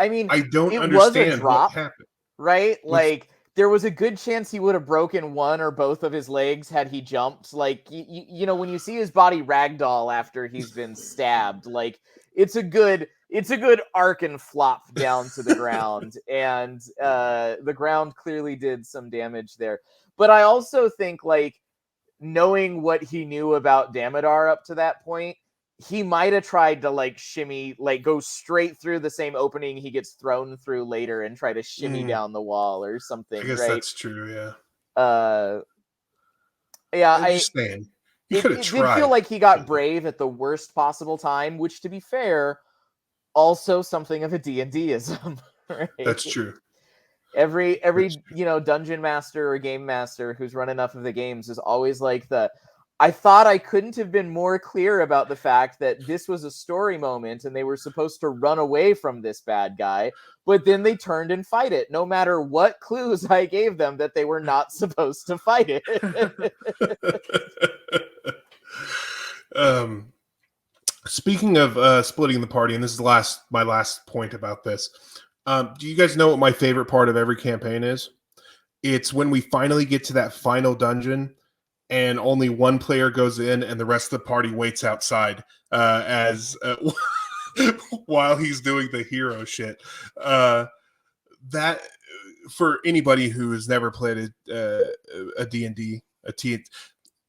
mean, I don't understand what happened. Right? Like, there was a good chance he would have broken one or both of his legs had he jumped. Like, when you see his body ragdoll after he's been stabbed, like, it's a good arc and flop down to the ground. And the ground clearly did some damage there. But I also think, like, knowing what he knew about Damodar up to that point, he might have tried to like shimmy, like go straight through the same opening he gets thrown through later and try to shimmy down the wall or something. I guess right? That's true. Yeah. I did feel like he got brave at the worst possible time, which, to be fair, also something of a D&D-ism. Right? That's true. Every dungeon master or game master who's run enough of the games is always like I thought I couldn't have been more clear about the fact that this was a story moment and they were supposed to run away from this bad guy, but then they turned and fight it, no matter what clues I gave them that they were not supposed to fight it. Speaking of splitting the party, and this is my last point about this, do you guys know what my favorite part of every campaign is? It's when we finally get to that final dungeon and only one player goes in and the rest of the party waits outside while he's doing the hero shit. That, for anybody who has never played a D&D,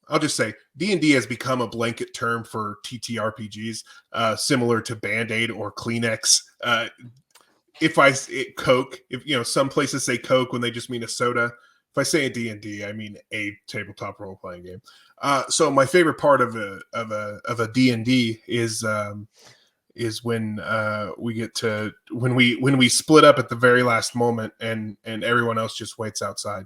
I'll just say D&D has become a blanket term for TTRPGs, similar to Band-Aid or Kleenex. Coke, some places say Coke when they just mean a soda. If I say a D&D, I mean a tabletop role-playing game. So my favorite part of a D&D is when we get to when we split up at the very last moment and everyone else just waits outside.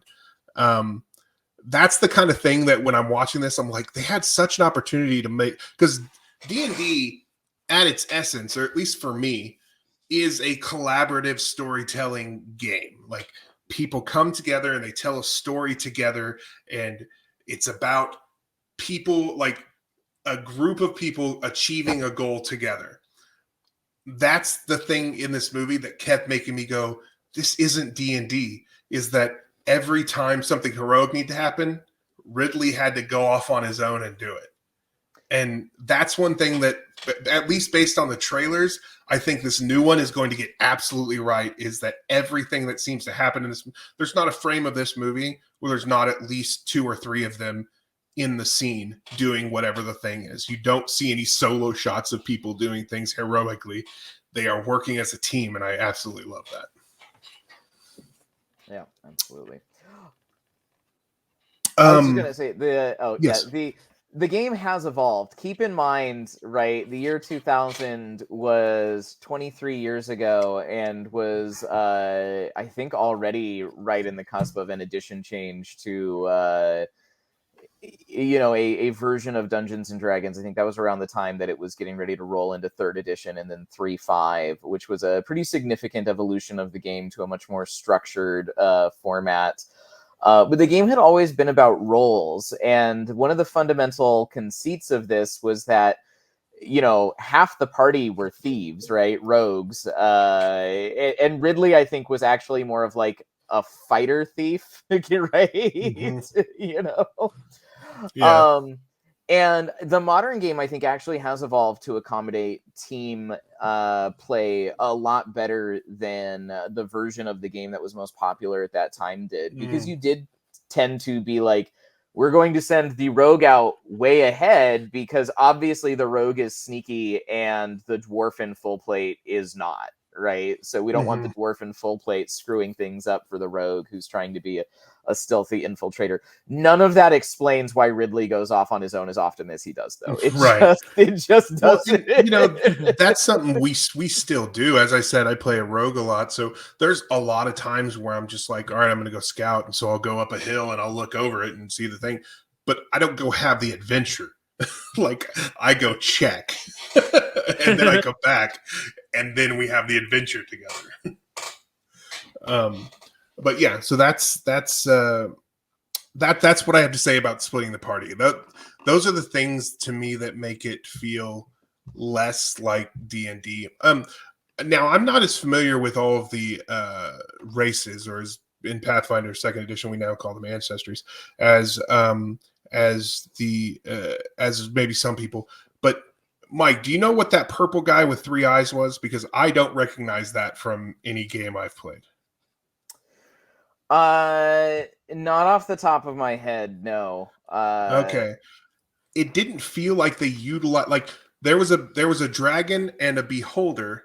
That's the kind of thing that when I'm watching this, I'm like, they had such an opportunity to make, because D&D at its essence, or at least for me, is a collaborative storytelling game. Like, people come together and they tell a story together, and it's about people, like a group of people achieving a goal together. That's the thing in this movie that kept making me go, this isn't D&D, is that every time something heroic needed to happen, Ridley had to go off on his own and do it. And that's one thing that, at least based on the trailers, I think this new one is going to get absolutely right, is that everything that seems to happen in this, there's not a frame of this movie where there's not at least 2 or 3 of them in the scene doing whatever the thing is. You don't see any solo shots of people doing things heroically. They are working as a team, and I absolutely love that. Yeah, absolutely. I was just gonna say yes. The game has evolved. Keep in mind, right, the year 2000 was 23 years ago and was, I think, already right in the cusp of an edition change to, a version of Dungeons and Dragons. I think that was around the time that it was getting ready to roll into 3rd edition, and then 3.5, which was a pretty significant evolution of the game to a much more structured format. But the game had always been about roles, and one of the fundamental conceits of this was that, half the party were thieves, right? Rogues. And Ridley, I think, was actually more of like a fighter thief, right? Mm-hmm. Yeah. And the modern game, I think, actually has evolved to accommodate team play a lot better than the version of the game that was most popular at that time did. Because you did tend to be like, we're going to send the rogue out way ahead because obviously the rogue is sneaky and the dwarf in full plate is not, right? So we don't want the dwarf in full plate screwing things up for the rogue who's trying to be a stealthy infiltrator. None of that explains why Ridley goes off on his own as often as he does, though. It just doesn't. That's something we still do. As I said, I play a rogue a lot, so there's a lot of times where I'm just like, all right, I'm going to go scout, and so I'll go up a hill and I'll look over it and see the thing, but I don't go have the adventure. Like, I go check, and then I go back, and then we have the adventure together. But yeah, so that's what I have to say about splitting the party. Those are the things to me that make it feel less like D&D. Now, I'm not as familiar with all of the races, or as in Pathfinder 2nd edition we now call them ancestries, as maybe some people. But Mike, do you know what that purple guy with 3 eyes was? Because I don't recognize that from any game I've played. Not off the top of my head, no. Okay. It didn't feel like they utilized, like, there was a dragon and a beholder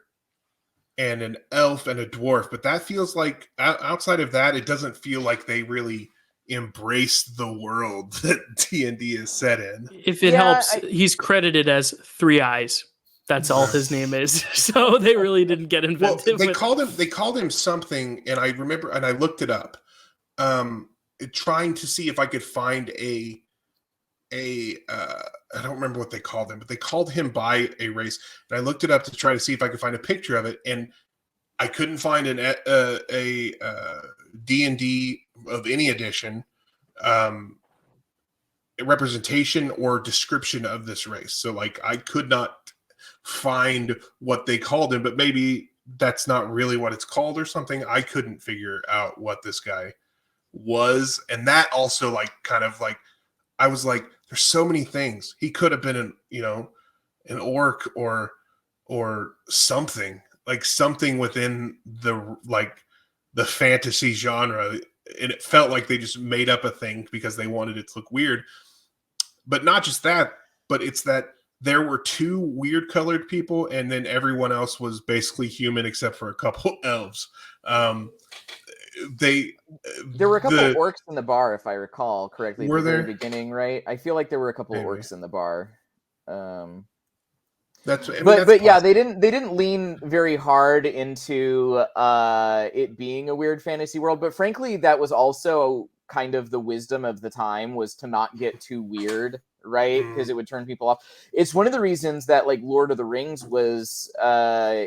and an elf and a dwarf, but that feels like, outside of that, it doesn't feel like they really embraced the world that D&D is set in. If it helps, he's credited as 3 eyes. That's all his name is. So they really didn't get inventive. Well, they called him something, and I remember, and I looked it up, trying to see if I could find I don't remember what they called him, but they called him by a race, and I looked it up to try to see if I could find a picture of it, and I couldn't find a D&D of any edition representation or description of this race. So, like, I could not find what they called him, but maybe that's not really what it's called or something. I couldn't figure out what this guy was, and that also, like, kind of like, I was like, there's so many things. He could have been an orc or something, like something within the fantasy genre, and it felt like they just made up a thing because they wanted it to look weird. But not just that, but it's that there were 2 weird colored people, and then everyone else was basically human except for a couple elves. There were a couple of orcs in the bar, if I recall correctly, at the very beginning, right? I feel like there were a couple of orcs in the bar. That's yeah, they didn't lean very hard into it being a weird fantasy world. But frankly, that was also kind of the wisdom of the time, was to not get too weird, right? Because it would turn people off. It's one of the reasons that like Lord of the Rings was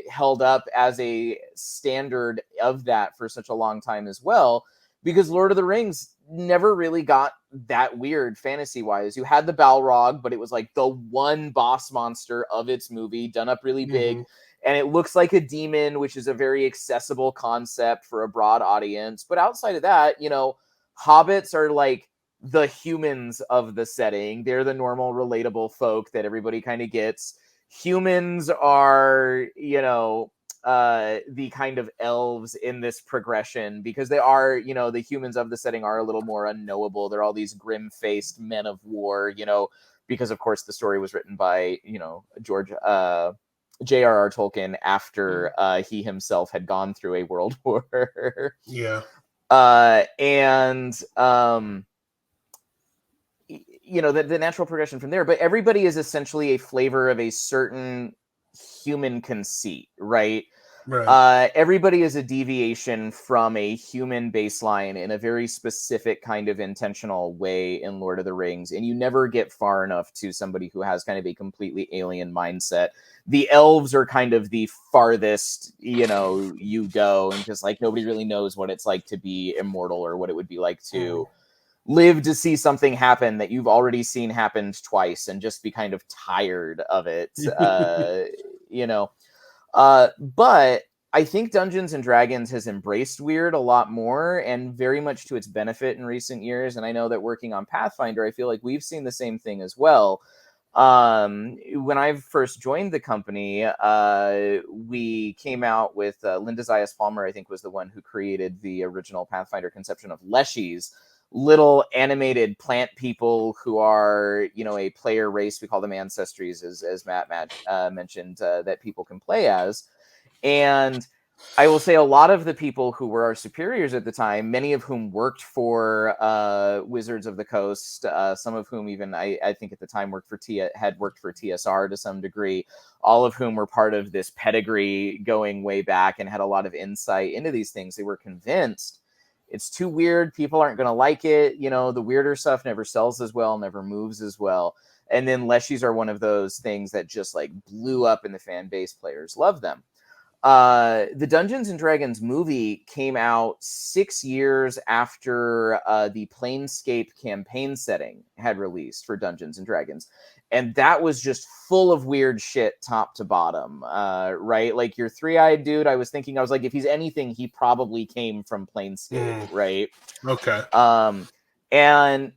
held up as a standard of that for such a long time as well, because Lord of the Rings never really got that weird fantasy wise. You had the Balrog, but it was like the one boss monster of its movie done up really big. And it looks like a demon, which is a very accessible concept for a broad audience. But outside of that, you know, hobbits are like the humans of the setting. They're the normal, relatable folk that everybody kind of gets. Humans are, you know, the kind of elves in this progression, because they are, you know, the humans of the setting are a little more unknowable. They're all these grim-faced men of war, you know, because of course the story was written by, you know, J.R.R. Tolkien after he himself had gone through a world war. Yeah. You know, the natural progression from there. But everybody is essentially a flavor of a certain human conceit, right? Right. Everybody is a deviation from a human baseline in a very specific kind of intentional way in Lord of the Rings, and you never get far enough to somebody who has kind of a completely alien mindset. The elves are kind of the farthest, you know, you go, and just like nobody really knows what it's like to be immortal or what it would be like to live to see something happen that you've already seen happen twice and just be kind of tired of it, you know. But I think Dungeons and Dragons has embraced weird a lot more, and very much to its benefit in recent years. And I know that working on Pathfinder, I feel like we've seen the same thing as well. When I first joined the company, we came out with Linda Zayas Palmer, I think, was the one who created the original Pathfinder conception of leshies, little animated plant people who are, you know, a player race. We call them ancestries, as Matt mentioned, that people can play as. And I will say a lot of the people who were our superiors at the time, many of whom worked for Wizards of the Coast, some of whom even I think at the time had worked for TSR to some degree, all of whom were part of this pedigree going way back and had a lot of insight into these things. They were convinced it's too weird. People aren't going to like it. You know, the weirder stuff never sells as well, never moves as well. And then leshies are one of those things that just like blew up in the fan base. Players love them. The Dungeons and Dragons movie came out 6 years after the Planescape campaign setting had released for Dungeons and Dragons. And that was just full of weird shit top to bottom, right? Like your three-eyed dude, I was like, if he's anything, he probably came from Planescape, right? Okay. And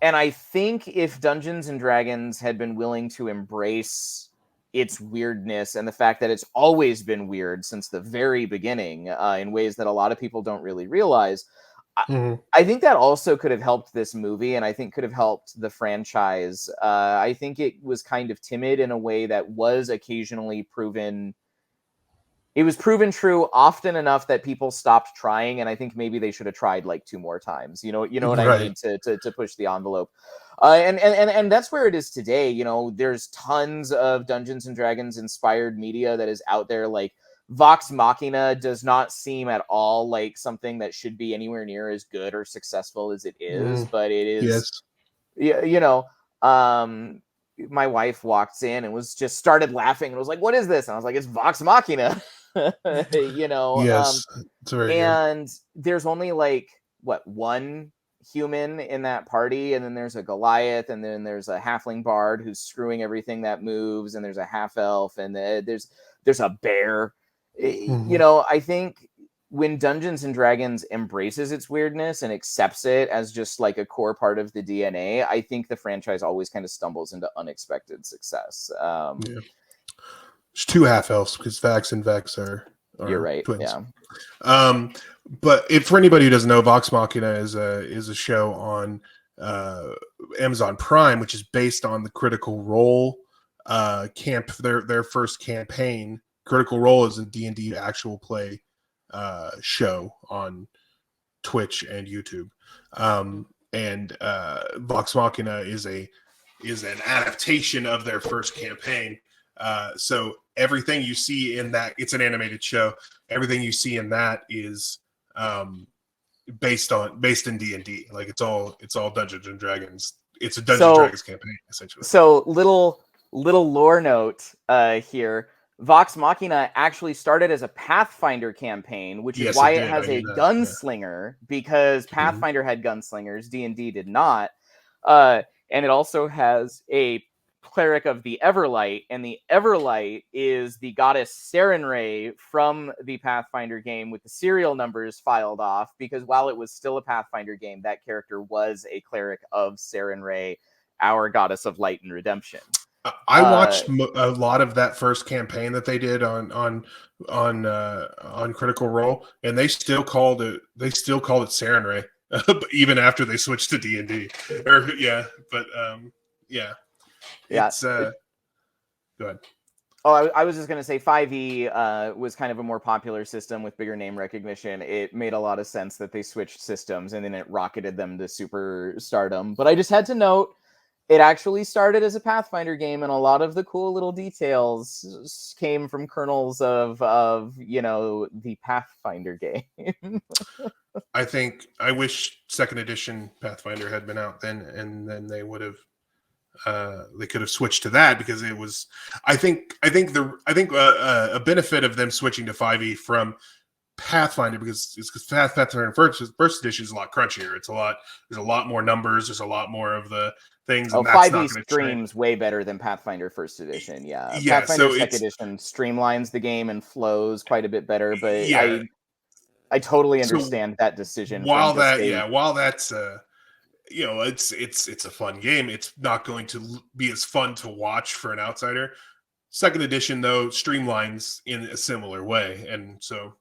I think if Dungeons and Dragons had been willing to embrace its weirdness and the fact that it's always been weird since the very beginning, in ways that a lot of people don't really realize, I think that also could have helped this movie, and I think could have helped the franchise. I think it was kind of timid in a way that was occasionally proven. It was proven true often enough that people stopped trying, and I think maybe they should have tried like 2 more times. You know what I mean, to push the envelope. And that's where it is today. You know, there's tons of Dungeons and Dragons inspired media that is out there. Like Vox Machina does not seem at all like something that should be anywhere near as good or successful as it is, but it is. Yes. You know, my wife walked in and started laughing and was like, "What is this?" And I was like, "It's Vox Machina." You know. Yes. It's very and good. There's only like one human in that party, and then there's a Goliath, and then there's a halfling bard who's screwing everything that moves, and there's a half elf, and there's a bear. You know, I think when Dungeons and Dragons embraces its weirdness and accepts it as just like a core part of the DNA, I think the franchise always kind of stumbles into unexpected success. There's 2 half elves because Vax and Vex are you're right. Twins. Yeah. But for anybody who doesn't know, Vox Machina is a show on Amazon Prime, which is based on the Critical Role their first campaign. Critical Role is a D&D actual play show on Twitch and YouTube. And Vox Machina is an adaptation of their first campaign. So everything you see in that, it's an animated show. Everything you see in that is based in D&D. Like it's all Dungeons and Dragons it's a Dungeons and Dragons campaign essentially. So little lore note here. Vox Machina actually started as a Pathfinder campaign, which is why it has a gunslinger, because Pathfinder had gunslingers, D&D did not. And it also has a cleric of the Everlight, and the Everlight is the goddess Sarenrae from the Pathfinder game with the serial numbers filed off, because while it was still a Pathfinder game, that character was a cleric of Sarenrae, our goddess of light and redemption. I watched a lot of that first campaign that they did on Critical Role, and they still called it Sarenrae, even after they switched to D&D. It's go ahead. Oh, I was just going to say 5e was kind of a more popular system with bigger name recognition. It made a lot of sense that they switched systems, and then it rocketed them to superstardom. But I just had to note, it actually started as a Pathfinder game, and a lot of the cool little details came from kernels of the Pathfinder game. I wish second edition Pathfinder had been out then, and then they would have they could have switched to that, because it was I think a benefit of them switching to 5e from Pathfinder, because Pathfinder first edition is a lot crunchier. There's a lot more numbers. There's a lot more of the things. And 5e streams way better than Pathfinder first edition. Yeah, Pathfinder second edition streamlines the game and flows quite a bit better. But yeah, I totally understand that decision. While that's it's a fun game, it's not going to be as fun to watch for an outsider. Second edition, though, streamlines in a similar way, and so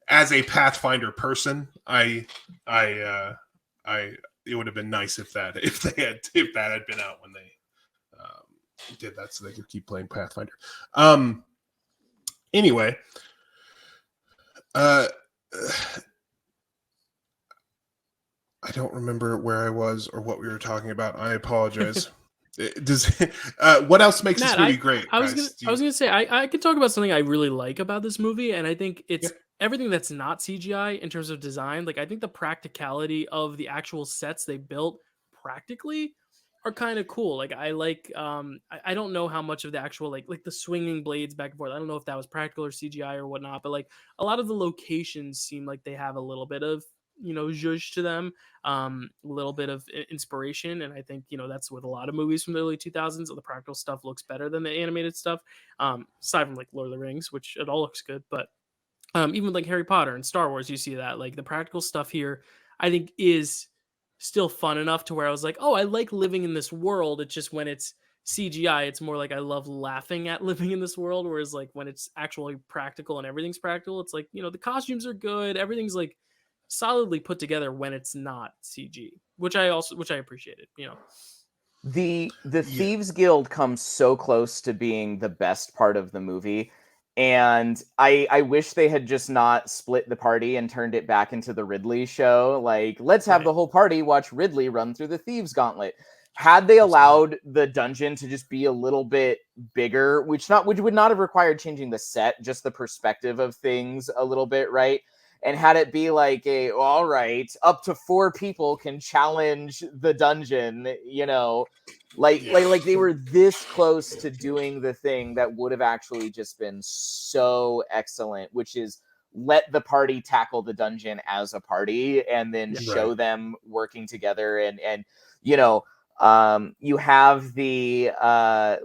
as a Pathfinder person, it would have been nice if that had been out when they did that, so they could keep playing Pathfinder. Anyway, I don't remember where I was or what we were talking about. I apologize. What else makes this movie great? I was gonna say I could talk about something I really like about this movie, and I think it's everything that's not CGI in terms of design. Like, I think the practicality of the actual sets they built practically are kind of cool. Like, I like I don't know how much of the actual like the swinging blades back and forth, I don't know if that was practical or CGI or whatnot, but like a lot of the locations seem like they have a little bit of zhuzh to them, a little bit of inspiration, and I think that's with a lot of movies from the early 2000s. The practical stuff looks better than the animated stuff, aside from like Lord of the Rings, which it all looks good, but even like Harry Potter and Star Wars, you see that like the practical stuff here I think is still fun enough to where I was like, oh, I like living in this world. It's just when it's CGI, it's more like I love laughing at living in this world, whereas like when it's actually practical and everything's practical, it's like the costumes are good, everything's like solidly put together when it's not CG, which I appreciated. The Thieves Guild comes so close to being the best part of the movie, and I wish they had just not split the party and turned it back into the Ridley show. Like, let's have the whole party watch Ridley run through the Thieves Gauntlet. Had they allowed the dungeon to just be a little bit bigger, which would not have required changing the set, just the perspective of things a little bit, right? And had it be like all right, up to 4 people can challenge the dungeon, like they were this close to doing the thing that would have actually just been so excellent, which is let the party tackle the dungeon as a party and then show them working together. And you have the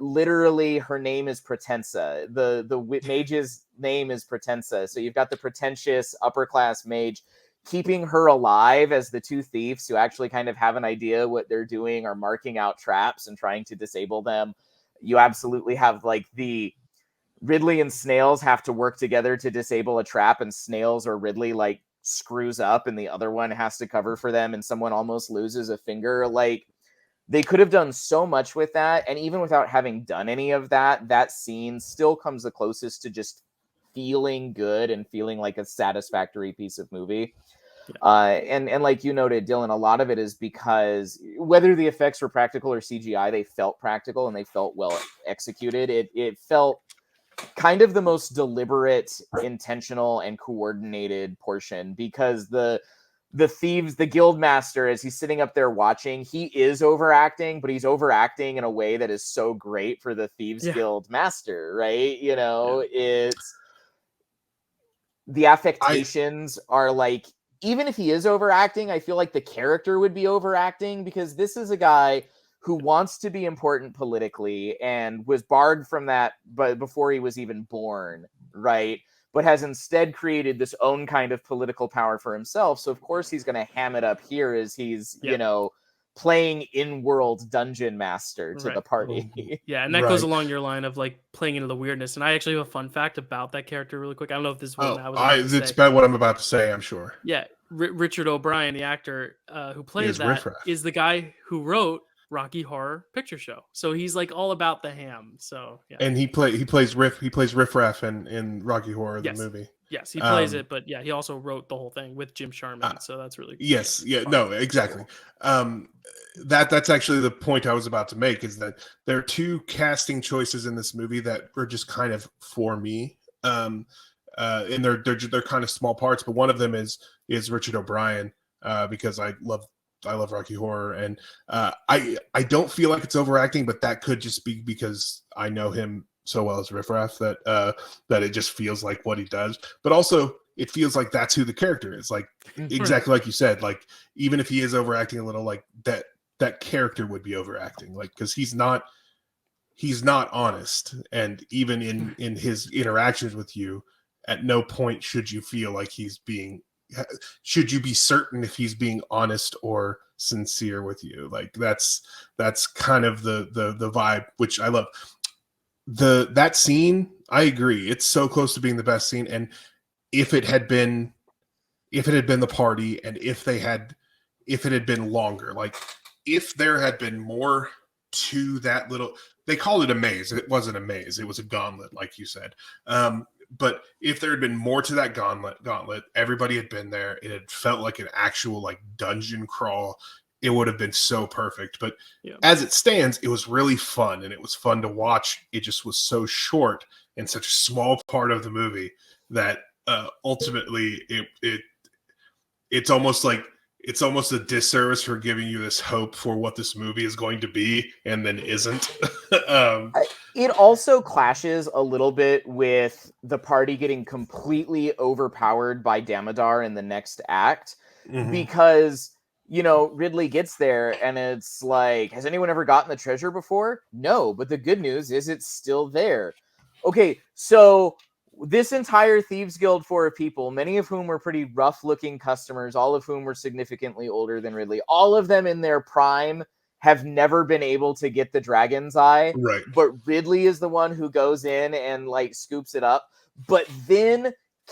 literally her name is Pretensa. The mage's name is Pretensa. So you've got the pretentious upper class mage keeping her alive as the 2 thieves who actually kind of have an idea what they're doing are marking out traps and trying to disable them. You absolutely have like the Ridley and Snails have to work together to disable a trap, and Snails or Ridley like screws up and the other one has to cover for them and someone almost loses a finger. Like, they could have done so much with that, and even without having done any of that, that scene still comes the closest to just feeling good and feeling like a satisfactory piece of movie. And like you noted, Dylan, a lot of it is because whether the effects were practical or CGI, they felt practical and they felt well executed. It felt kind of the most deliberate, intentional, and coordinated portion, because the the guild master, as he's sitting up there watching, he is overacting, but he's overacting in a way that is so great for the Thieves Guild master, right? You know, it's the affectations are like, even if he is overacting, I feel like the character would be overacting, because this is a guy who wants to be important politically and was barred from that but before he was even born, right? But has instead created this own kind of political power for himself. So of course he's going to ham it up here as he's, you know, playing in-world dungeon master to the party. Yeah, and that goes along your line of like playing into the weirdness. And I actually have a fun fact about that character really quick. I don't know if this is what Matt was about to say. It's about what I'm about to say, I'm sure. Yeah, Richard O'Brien, the actor who plays that, is the guy who wrote Rocky Horror Picture Show. So he's like all about the ham. So yeah. And he plays Riff Raff in Rocky Horror, the movie. Yes, he plays it, but yeah, he also wrote the whole thing with Jim Sharman. So that's really cool. No, exactly. That's actually the point I was about to make, is that there are two casting choices in this movie that were just kind of for me. And they're kind of small parts, but one of them is Richard O'Brien, because I love Rocky Horror, and I don't feel like it's overacting, but that could just be because I know him so well as Riff Raff that it just feels like what he does. But also it feels like that's who the character is. Like exactly like you said, like even if he is overacting a little, like that character would be overacting, like because he's not honest, and even in his interactions with you, at no point should you feel like should you be certain if he's being honest or sincere with you. Like that's kind of the vibe, which I love. That scene, I agree, it's so close to being the best scene. And if it had been the party, and if it had been longer, like if there had been more to that little, they called it a maze, it wasn't a maze, it was a gauntlet, like you said. But if there had been more to that gauntlet, everybody had been there, it had felt like an actual like dungeon crawl, it would have been so perfect. But as it stands, it was really fun, and it was fun to watch. It just was so short and such a small part of the movie that ultimately it's almost a disservice for giving you this hope for what this movie is going to be, and then isn't. It also clashes a little bit with the party getting completely overpowered by Damodar in the next act, because, you know, Ridley gets there and it's like, has anyone ever gotten the treasure before? No, but the good news is it's still there. Okay, so this entire Thieves Guild full of people, many of whom were pretty rough-looking customers, all of whom were significantly older than Ridley, all of them in their prime have never been able to get the dragon's eye. Right. But Ridley is the one who goes in and like scoops it up, but then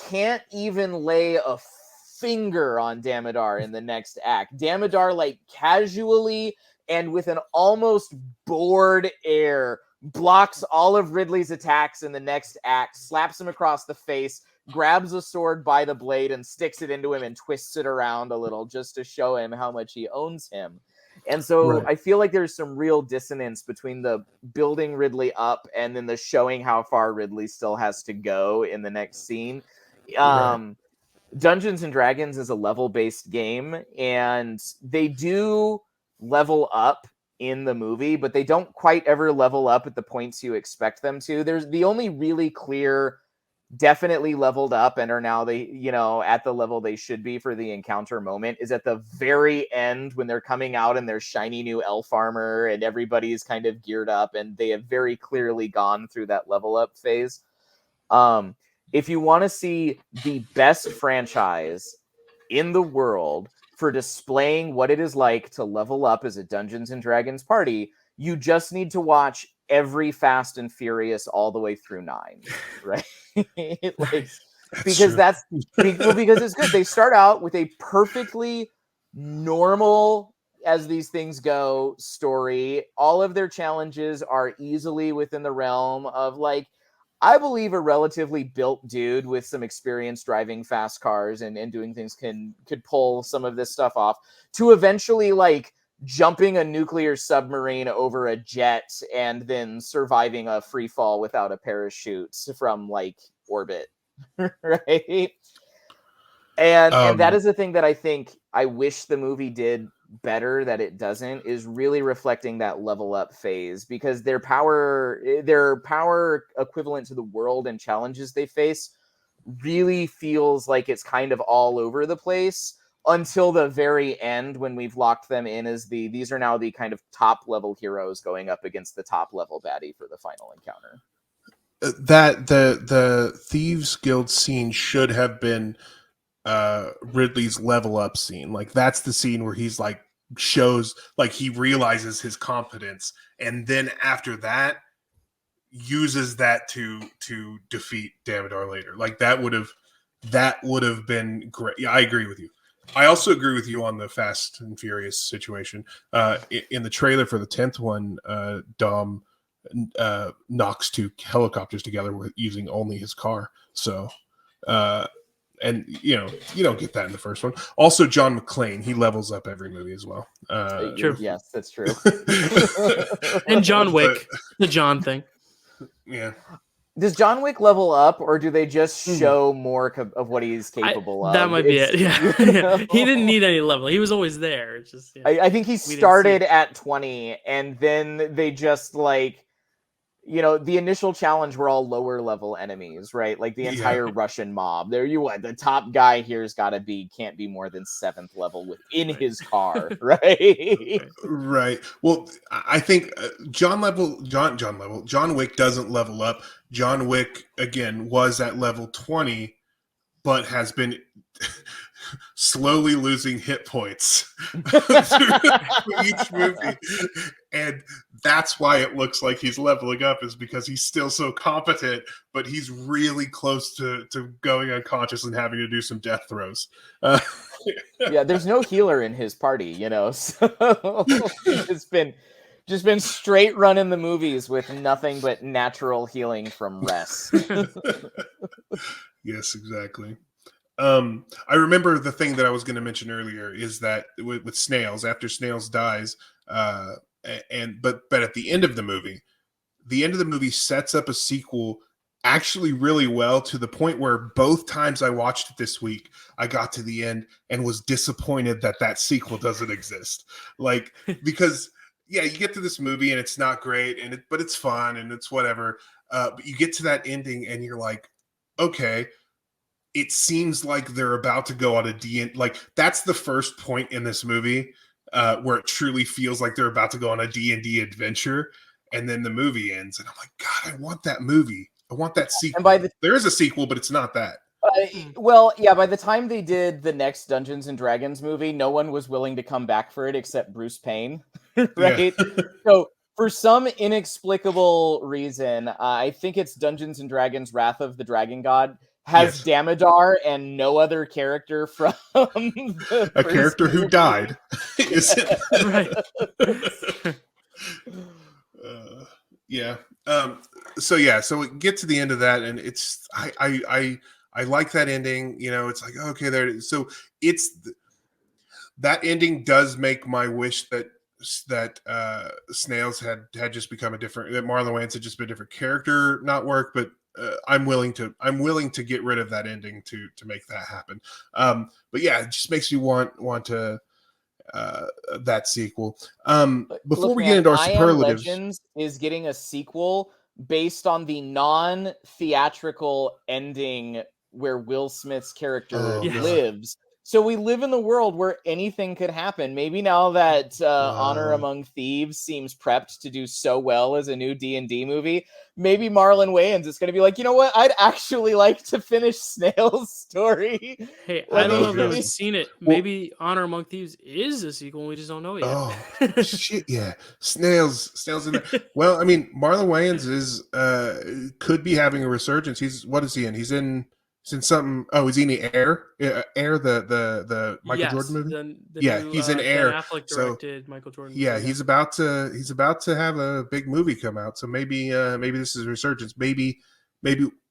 can't even lay a finger on Damodar in the next act. Damodar like casually and with an almost bored air blocks all of Ridley's attacks in the next act, slaps him across the face, grabs a sword by the blade and sticks it into him and twists it around a little just to show him how much he owns him. And so I feel like there's some real dissonance between the building Ridley up and then the showing how far Ridley still has to go in the next scene. Dungeons and Dragons is a level-based game, and they do level up in the movie, but they don't quite ever level up at the points you expect them to. There's the only really clear, definitely leveled up and are now at the level they should be for the encounter moment is at the very end when they're coming out in their shiny new elf armor and everybody's kind of geared up and they have very clearly gone through that level up phase. If you want to see the best franchise in the world for displaying what it is like to level up as a Dungeons and Dragons party, you just need to watch every Fast and Furious all the way through 9, right? Because it's good. They start out with a perfectly normal, as these things go, story. All of their challenges are easily within the realm of like, I believe a relatively built dude with some experience driving fast cars and doing things could pull some of this stuff off, to eventually like jumping a nuclear submarine over a jet and then surviving a free fall without a parachute from like orbit, right? And that is the thing that I think I wish the movie did better that it doesn't, is really reflecting that level up phase, because their power equivalent to the world and challenges they face really feels like it's kind of all over the place until the very end, when we've locked them in as these are now the kind of top level heroes going up against the top level baddie for the final encounter. That the Thieves Guild scene should have been Ridley's level up scene. Like, that's the scene where he's like shows, like, he realizes his competence, and then after that uses that to defeat Damodar later. Like, that would have been great. Yeah, I agree with you. I also agree with you on the Fast and Furious situation. In the trailer for the 10th one, Dom knocks 2 helicopters together with using only his car. So, and you don't get that in the first one. Also, John McClane, he levels up every movie as well. True. Yes, that's true. And John Wick, the John thing. Yeah. Does John Wick level up, or do they just show more of what he's capable of? That might be it. Yeah. He didn't need any level. He was always there. It's just, yeah. I think he started at 20, and then they just, like, the initial challenge were all lower level enemies, right? Like the entire Russian mob. The top guy here's can't be more than 7th level within his car, right? Right. Well, I think John Wick doesn't level up. John Wick, again, was at level 20, but has been slowly losing hit points through each movie. And that's why it looks like he's leveling up, is because he's still so competent, but he's really close to going unconscious and having to do some death throws. Yeah, there's no healer in his party, so it's been straight running the movies with nothing but natural healing from rest. Yes, exactly. I remember the thing that I was going to mention earlier is that with Snails, after Snails dies, but at the end of the movie sets up a sequel actually really well, to the point where both times I watched it this week, I got to the end and was disappointed that sequel doesn't exist. Like, because yeah, you get to this movie and it's not great, but it's fun and it's whatever. But you get to that ending and you're like, okay, it seems like they're about to go on a D&D. Like, that's the first point in this movie where it truly feels like they're about to go on a D&D adventure, and then the movie ends, and I'm like, God, I want that movie. I want that sequel. And there is a sequel, but it's not that. Well, yeah, by the time they did the next Dungeons and Dragons movie, no one was willing to come back for it except Bruce Payne, right? Yeah. So for some inexplicable reason, I think it's Dungeons and Dragons Wrath of the Dragon God has Damodar and no other character from a character who died. Is it? Right. Yeah. So we get to the end of that, and it's I like that ending. It's like, okay, there it is. So that ending does make my wish that Snails had just become that Marlon Wayans had just been a different character not work, but I'm willing to get rid of that ending to make that happen. But yeah, it just makes you want to that sequel. Before we get into our superlatives, Legends is getting a sequel based on the non-theatrical ending where Will Smith's character lives. So we live in the world where anything could happen. Maybe now that Honor Among Thieves seems prepped to do so well as a new D&D movie, maybe Marlon Wayans is going to be like, you know what? I'd actually like to finish Snail's story. Hey, I don't know if I've seen it. Maybe Honor Among Thieves is a sequel, and we just don't know it yet. Oh, shit, yeah. Snail's in there. Well, I mean, Marlon Wayans could be having a resurgence. What is he in? He's in something. Oh, is he in the Air? Air, the Michael Jordan movie. New, he's in Air. Ben Affleck directed Michael Jordan. Yeah, movie. he's about to have a big movie come out. So maybe this is a resurgence. Maybe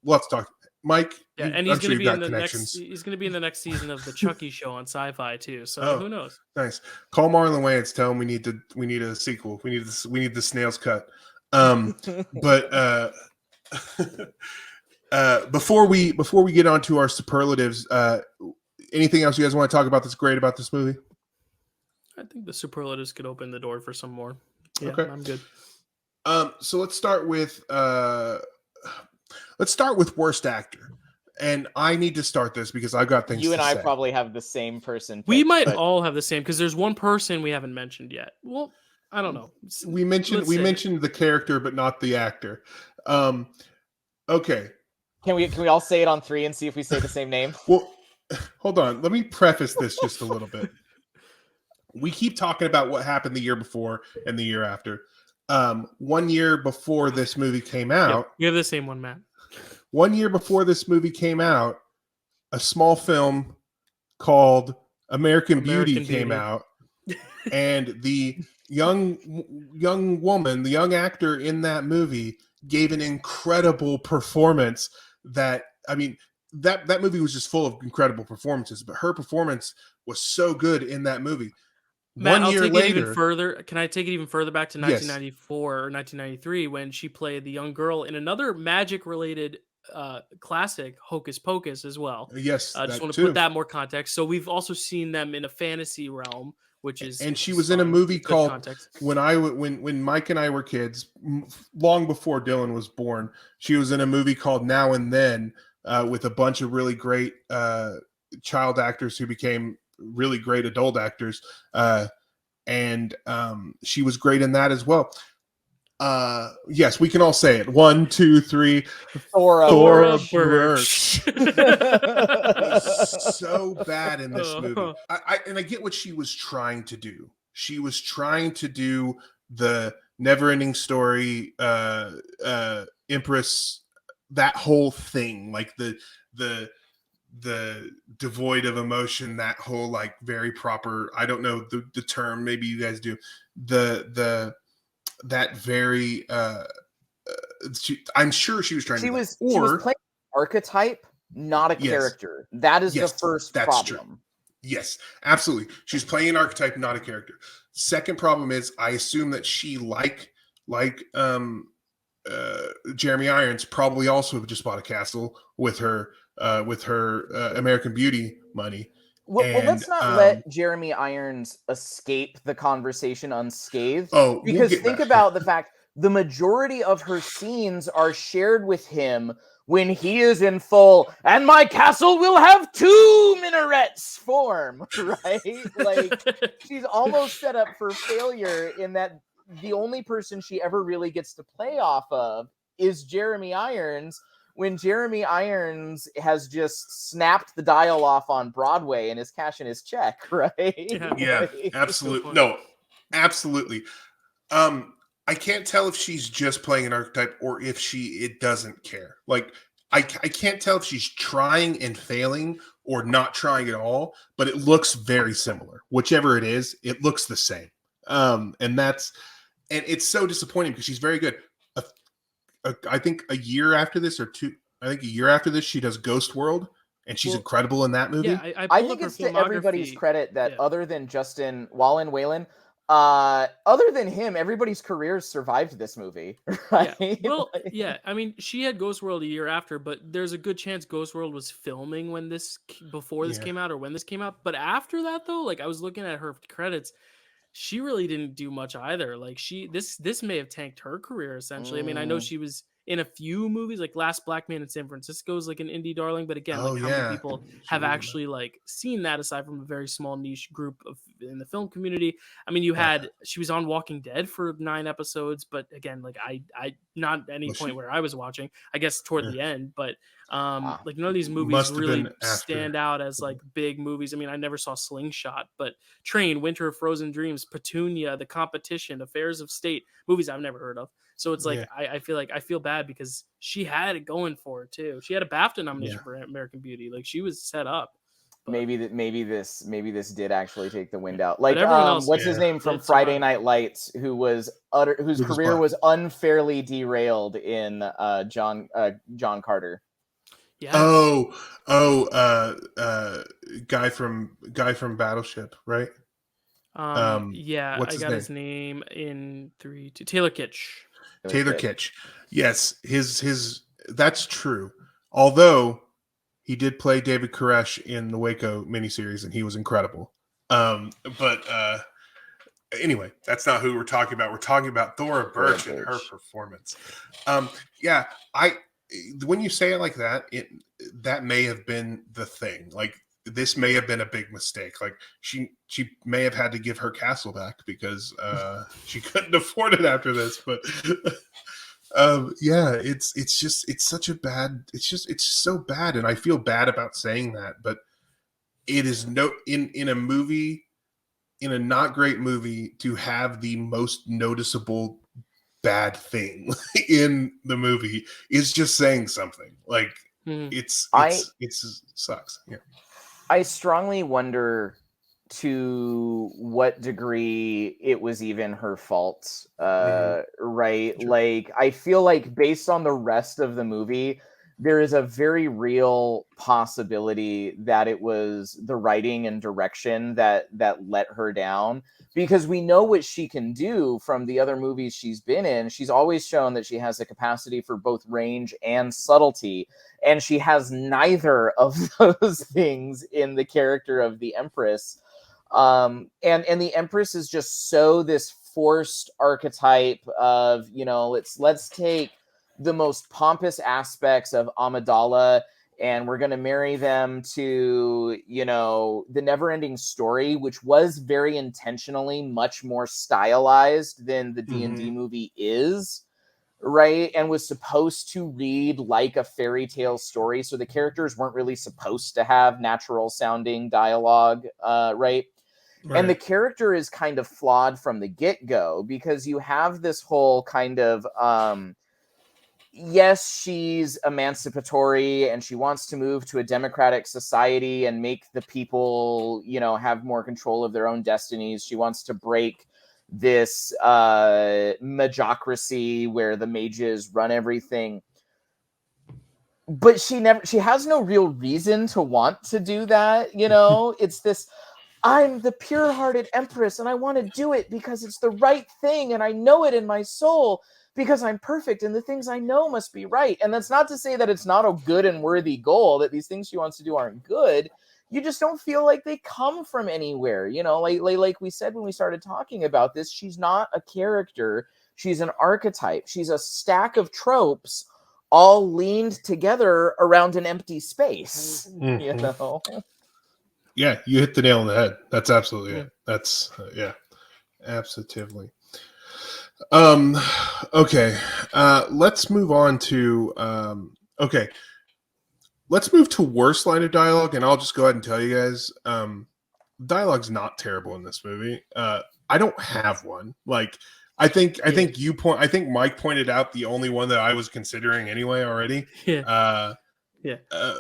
let's talk, Mike. Yeah, and he's going to be in the next. He's going to be in the next season of the Chucky show on Sci-Fi too. So who knows? Nice. Call Marlon Wayans. Tell him we need a sequel. We need the Snails cut. But. Before we get on to our superlatives, anything else you guys want to talk about that's great about this movie? I think the superlatives could open the door for some more. Yeah, Okay. I'm good. So let's start with worst actor. And I need to start this because I've got things You to and I say. probably have the same person. We picked, might but all have the same because there's one person we haven't mentioned yet. Well, I don't know. We mentioned the character, but not the actor. Okay. Can we all say it on 3 and see if we say the same name? Well, hold on. Let me preface this just a little bit. We keep talking about what happened the year before and the year after. 1 year before this movie came out, Yep, we have the same one, Matt. 1 year before this movie came out, a small film called American Beauty came out, and the young woman, the young actor in that movie, gave an incredible performance. That movie was just full of incredible performances, but her performance was so good in that movie. Matt, 1 year I'll take later, it even further. Can I take it even further back to Yes. 1994 or 1993 when she played the young girl in another magic-related classic, Hocus Pocus, as well? yes, I just that want to too. put that more context. So we've also seen them in a fantasy realm, which is And she was in a movie good called context. when Mike and I were kids, long before Dylan was born. She was in a movie called Now and Then with a bunch of really great child actors who became really great adult actors, and she was great in that as well. Yes, we can all say it. 1, 2, 3. Thora Birch. So bad in this movie. I get what she was trying to do. She was trying to do the never-ending story, Empress, that whole thing, like the devoid of emotion, that whole like very proper, I don't know the term, maybe you guys do, that very I'm sure she was trying she to was do that. she was playing an archetype, not a Yes. character. That is Yes, the first that's problem. true. Yes, absolutely. She's playing an archetype, not a character. Second problem is I assume that she like Jeremy Irons probably also just bought a castle with her American Beauty money. Well, And, let's not let Jeremy Irons escape the conversation unscathed. Oh, because we'll think about the fact the majority of her scenes are shared with him when he is in full, and my castle will have 2 minarets form, right? Like, she's almost set up for failure in that the only person she ever really gets to play off of is Jeremy Irons, when Jeremy Irons has just snapped the dial off on Broadway and is cashing his check, right? Yeah, absolutely. No, absolutely. I can't tell if she's just playing an archetype or if it doesn't care. Like, I can't tell if she's trying and failing or not trying at all, but it looks very similar. Whichever it is, it looks the same. And it's so disappointing because she's very good. I think a year after this, she does Ghost World, and she's incredible in that movie. Yeah, I think it's to everybody's credit that other than Justin Whalen, other than him, everybody's careers survived this movie, right? Yeah. Well, yeah. I mean, she had Ghost World a year after, but there's a good chance Ghost World was filming when this came out or when this came out. But after that, though, like I was looking at her credits, she really didn't do much either. Like this may have tanked her career essentially. I mean, I know she was in a few movies, like Last Black Man in San Francisco is like an indie darling, but again, how many people have actually like seen that aside from a very small niche group in the film community? I mean, she was on Walking Dead for 9 episodes, but again, like I not at any point where I was watching, I guess toward the end, but like none of these movies really stand out as like big movies. I mean, I never saw Slingshot, but Train, Winter of Frozen Dreams, Petunia, The Competition, Affairs of State, movies I've never heard of. So it's like I feel bad because she had it going for her too. She had a BAFTA nomination for American Beauty. Like she was set up. But maybe this did actually take the wind out. Like what's his name from Friday Night Lights, whose career was unfairly derailed in John Carter. Yes. Guy from Battleship, right? Yeah, what's I got his name in 3, 2. Taylor Kitsch. Taylor Kitsch. Yes, his that's true. Although He did play David Koresh in the Waco miniseries, and he was incredible. But anyway, that's not who we're talking about. We're talking about Thora Birch and her performance. Yeah, when you say it like that, that may have been the thing. Like, this may have been a big mistake. Like, she may have had to give her castle back because she couldn't afford it after this. But yeah, it's such a bad. It's so bad, and I feel bad about saying that. But it is in a movie, in a not great movie, to have the most noticeable bad thing in the movie is just saying something. Like, it sucks. Yeah. I strongly wonder to what degree it was even her fault, right? Sure. Like, I feel like based on the rest of the movie, there is a very real possibility that it was the writing and direction that let her down, because we know what she can do from the other movies she's been in. She's always shown that she has the capacity for both range and subtlety, and she has neither of those things in the character of the Empress. And the Empress is just so this forced archetype of, let's take the most pompous aspects of Amidala, and we're going to marry them to, the Neverending Story, which was very intentionally much more stylized than the D&D movie is, right? And was supposed to read like a fairy tale story. So the characters weren't really supposed to have natural sounding dialogue, right? And the character is kind of flawed from the get-go, because you have this whole kind of, yes, she's emancipatory and she wants to move to a democratic society and make the people, have more control of their own destinies. She wants to break this magocracy where the mages run everything. But she has no real reason to want to do that. It's this, I'm the pure-hearted Empress and I want to do it because it's the right thing and I know it in my soul, because I'm perfect and the things I know must be right. And that's not to say that it's not a good and worthy goal, that these things she wants to do aren't good. You just don't feel like they come from anywhere. Like we said when we started talking about this, she's not a character. She's an archetype. She's a stack of tropes all leaned together around an empty space, Yeah, you hit the nail on the head. That's absolutely it. That's absolutely. Okay. Let's move on to let's move to worst line of dialogue, and I'll just go ahead and tell you guys, dialogue's not terrible in this movie. I don't have one. Like, I think Mike pointed out the only one that I was considering anyway already. Yeah.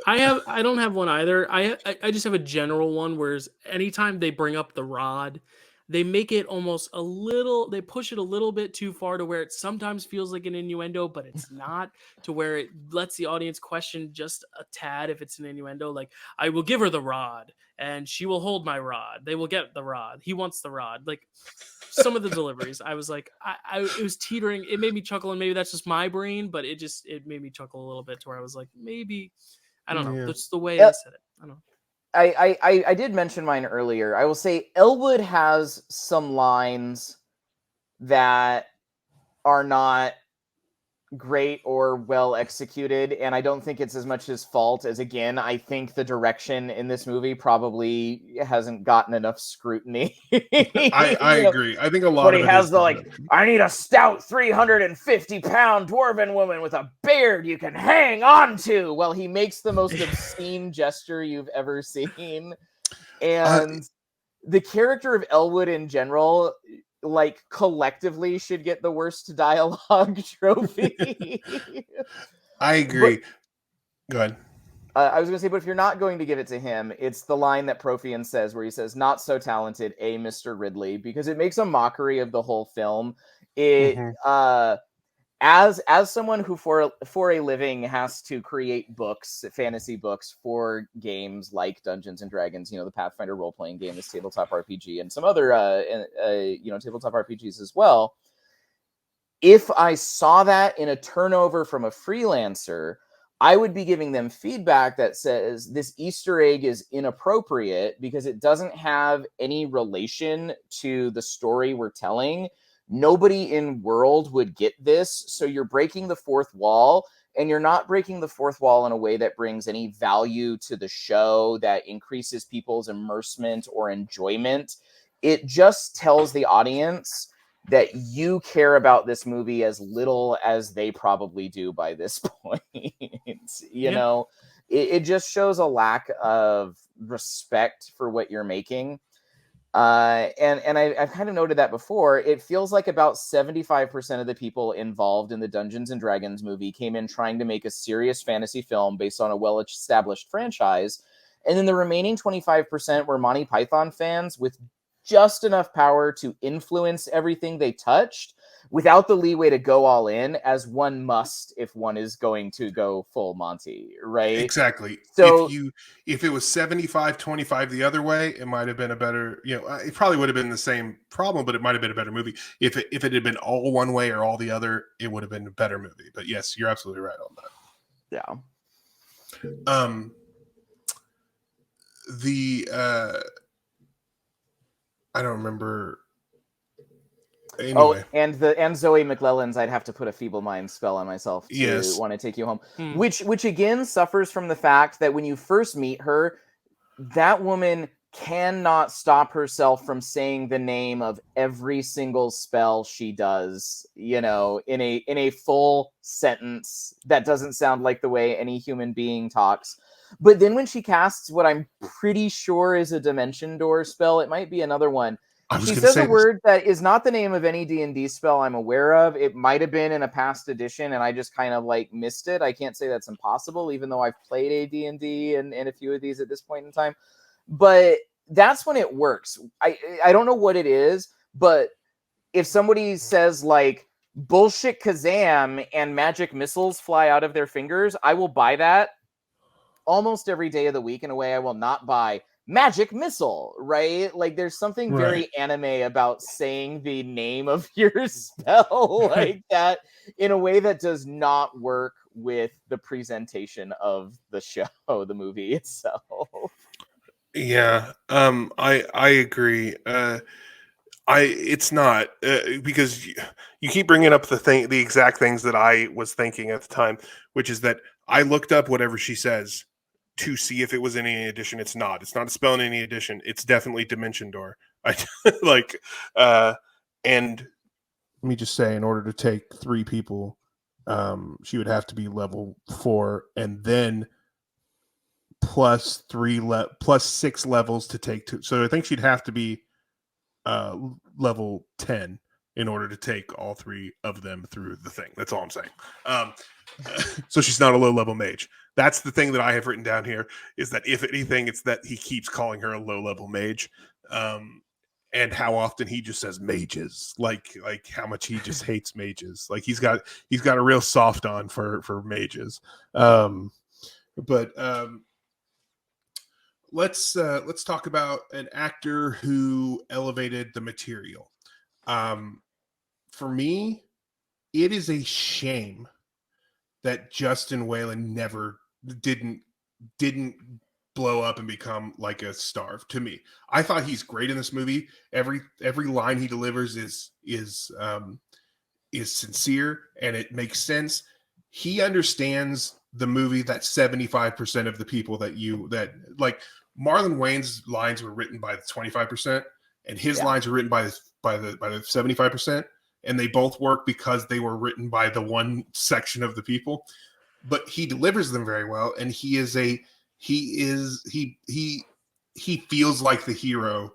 I don't have one either. I just have a general one, whereas anytime they bring up the rod, they make it almost they push it a little bit too far to where it sometimes feels like an innuendo, but it's not, to where it lets the audience question just a tad if it's an innuendo. Like, I will give her the rod and she will hold my rod. They will get the rod. He wants the rod. Like, some of the deliveries, I was like, it was teetering. It made me chuckle, and maybe that's just my brain, but it made me chuckle a little bit, to where I was like, maybe, I don't know. That's the way I said it. I don't know. I did mention mine earlier. I will say Elwood has some lines that are not great or well executed, and I don't think it's as much his fault as, again, I think the direction in this movie probably hasn't gotten enough scrutiny. I agree. I think a lot but of he it has is the I need a stout 350-pound dwarven woman with a beard you can hang on to. Well, he makes the most obscene gesture you've ever seen, and the character of Elwood in general, like, collectively should get the worst dialogue trophy. I agree. Go ahead. I was going to say, but if you're not going to give it to him, it's the line that Profian says, where he says, "Not so talented, Mr. Ridley," because it makes a mockery of the whole film. It, as someone who for a living has to create books, fantasy books for games like Dungeons and Dragons, the Pathfinder role-playing game, this tabletop RPG, and some other tabletop RPGs as well. If I saw that in a turnover from a freelancer, I would be giving them feedback that says this Easter egg is inappropriate because it doesn't have any relation to the story we're telling. Nobody in world would get this, so you're breaking the fourth wall, and you're not breaking the fourth wall in a way that brings any value to the show, that increases people's immersement or enjoyment. It just tells the audience that you care about this movie as little as they probably do by this point. You know, it just shows a lack of respect for what you're making. And I've kind of noted that before. It feels like about 75% of the people involved in the Dungeons and Dragons movie came in trying to make a serious fantasy film based on a well-established franchise. And then the remaining 25% were Monty Python fans with just enough power to influence everything they touched without the leeway to go all in, as one must if one is going to go full Monty, right? Exactly. So if it was 75-25 the other way, it might have been a better, it probably would have been the same problem, but it might have been a better movie. If it had been all one way or all the other, it would have been a better movie. But yes, you're absolutely right on that. Yeah. I don't remember. Anyway. Oh, and Zoe McClellan's I'd have to put a feeble mind spell on myself to want to take you home. Which again suffers from the fact that when you first meet her, that woman cannot stop herself from saying the name of every single spell she does, in a full sentence that doesn't sound like the way any human being talks. But then when she casts what I'm pretty sure is a dimension door spell, it might be another one. She says a word that is not the name of any D&D spell I'm aware of. It might have been in a past edition, and I just kind of missed it. I can't say that's impossible, even though I've played a D&D and a few of these at this point in time. But that's when it works. I don't know what it is, but if somebody says bullshit Kazam and magic missiles fly out of their fingers, I will buy that almost every day of the week in a way I will not buy magic missile, right? There's something very anime about saying the name of your spell like that in a way that does not work with the presentation of the show, the movie itself. Yeah, I agree. It's not because you keep bringing up the exact things that I was thinking at the time, which is that I looked up whatever she says to see if it was in any edition. It's not a spell in any edition. It's definitely Dimension Door. And let me just say, in order to take 3 people, she would have to be level 4, and then plus 6 levels to take 2. So I think she'd have to be level 10 in order to take all 3 of them through the thing. That's all I'm saying. So she's not a low level mage. That's the thing that I have written down here, is that if anything, it's that he keeps calling her a low level mage, and how often he just says mages, like how much he just hates mages. He's got a real soft on for mages. But let's talk about an actor who elevated the material. For me, it is a shame that Justin Whalen never didn't blow up and become like a star. To me, I thought he's great in this movie. Every line he delivers is sincere, and it makes sense. He understands the movie that 75% of the people that Marlon Wayans' lines were written by the 25%, and his lines were written by the 75%. And they both work because they were written by the one section of the people, but he delivers them very well. And he feels like the hero.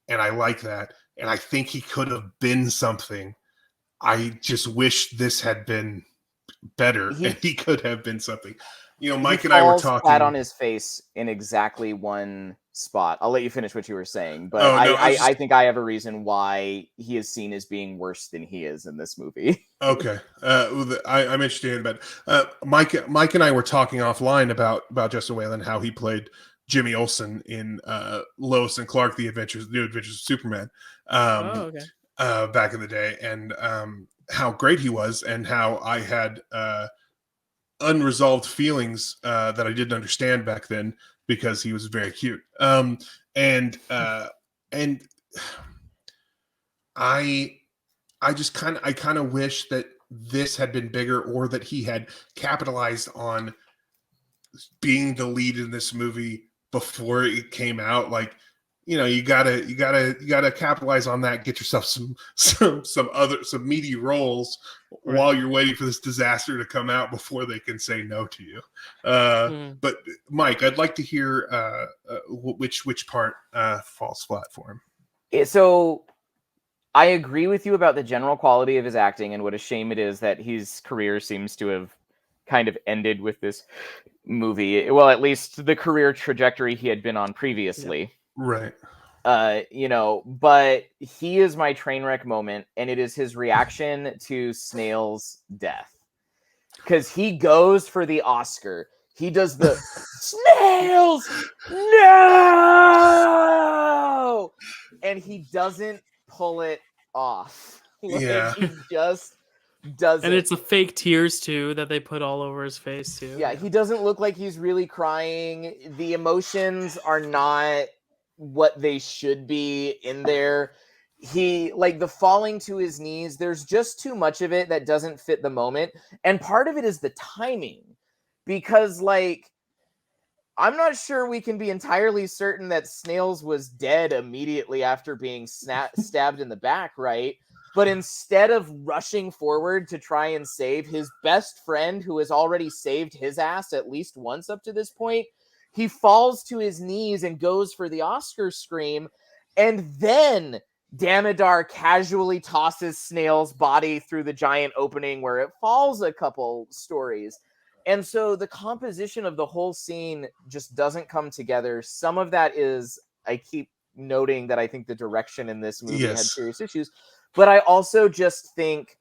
And I like that. And I think he could have been something. I just wish this had been better, and he could have been something. Mike and I were talking. Flat on his face in exactly one spot. I'll let you finish what you were saying, but I think I have a reason why he is seen as being worse than he is in this movie. Okay, I'm interested in that. Mike and I were talking offline about Justin Whalen, how he played Jimmy Olsen in Lois and Clark: New Adventures of Superman. Back in the day, and how great he was, and how I had unresolved feelings that I didn't understand back then because he was very cute. And I just kind of wish that this had been bigger, or that he had capitalized on being the lead in this movie before it came out. Like, you gotta capitalize on that. Get yourself some meaty roles while you're waiting for this disaster to come out before they can say no to you. But Mike, I'd like to hear which part falls flat for him. So I agree with you about the general quality of his acting, and what a shame it is that his career seems to have kind of ended with this movie. Well, at least the career trajectory he had been on previously. Yeah. Right. But he is my train wreck moment, and it is his reaction to Snail's death. Because he goes for the Oscar. He does the Snails! No! And he doesn't pull it off. Yeah. He just doesn't. And it's the fake tears too that they put all over his face too. Yeah, he doesn't look like he's really crying. The emotions are not what they should be in there. He, like, the falling to his knees, there's just too much of it that doesn't fit the moment. And part of it is the timing. Because, like, I'm not sure we can be entirely certain that Snails was dead immediately after being stabbed in the back, right? But instead of rushing forward to try and save his best friend, who has already saved his ass at least once up to this point, he falls to his knees and goes for the Oscar scream. And then Damodar casually tosses Snail's body through the giant opening where it falls a couple stories. And so the composition of the whole scene just doesn't come together. Some of that is, I keep noting that I think the direction in this movie had serious issues. But I also just think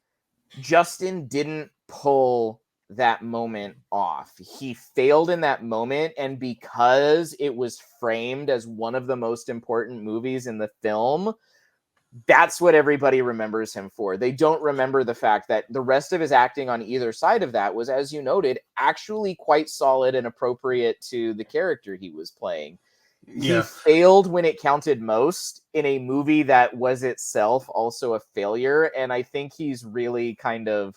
Justin didn't pull that moment off. He failed in that moment, and because it was framed as one of the most important movies in the film, that's what everybody remembers him for. They don't remember the fact that the rest of his acting on either side of that was, as you noted, actually quite solid and appropriate to the character he was playing. Yeah. He failed when it counted most in a movie that was itself also a failure, and I think he's really kind of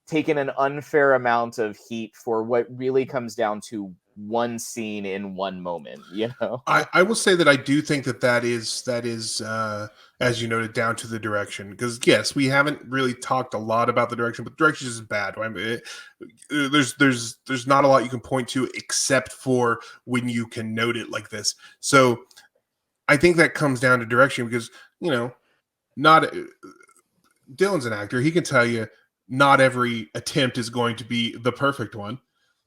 taken an unfair amount of heat for what really comes down to one scene in one moment, you know? I will say that I do think that is as you noted, down to the direction, because yes, we haven't really talked a lot about the direction, but the direction is bad. I mean, there's not a lot you can point to except for when you can note it like this. So I think that comes down to direction, because not Dylan's an actor. He can tell you not every attempt is going to be the perfect one.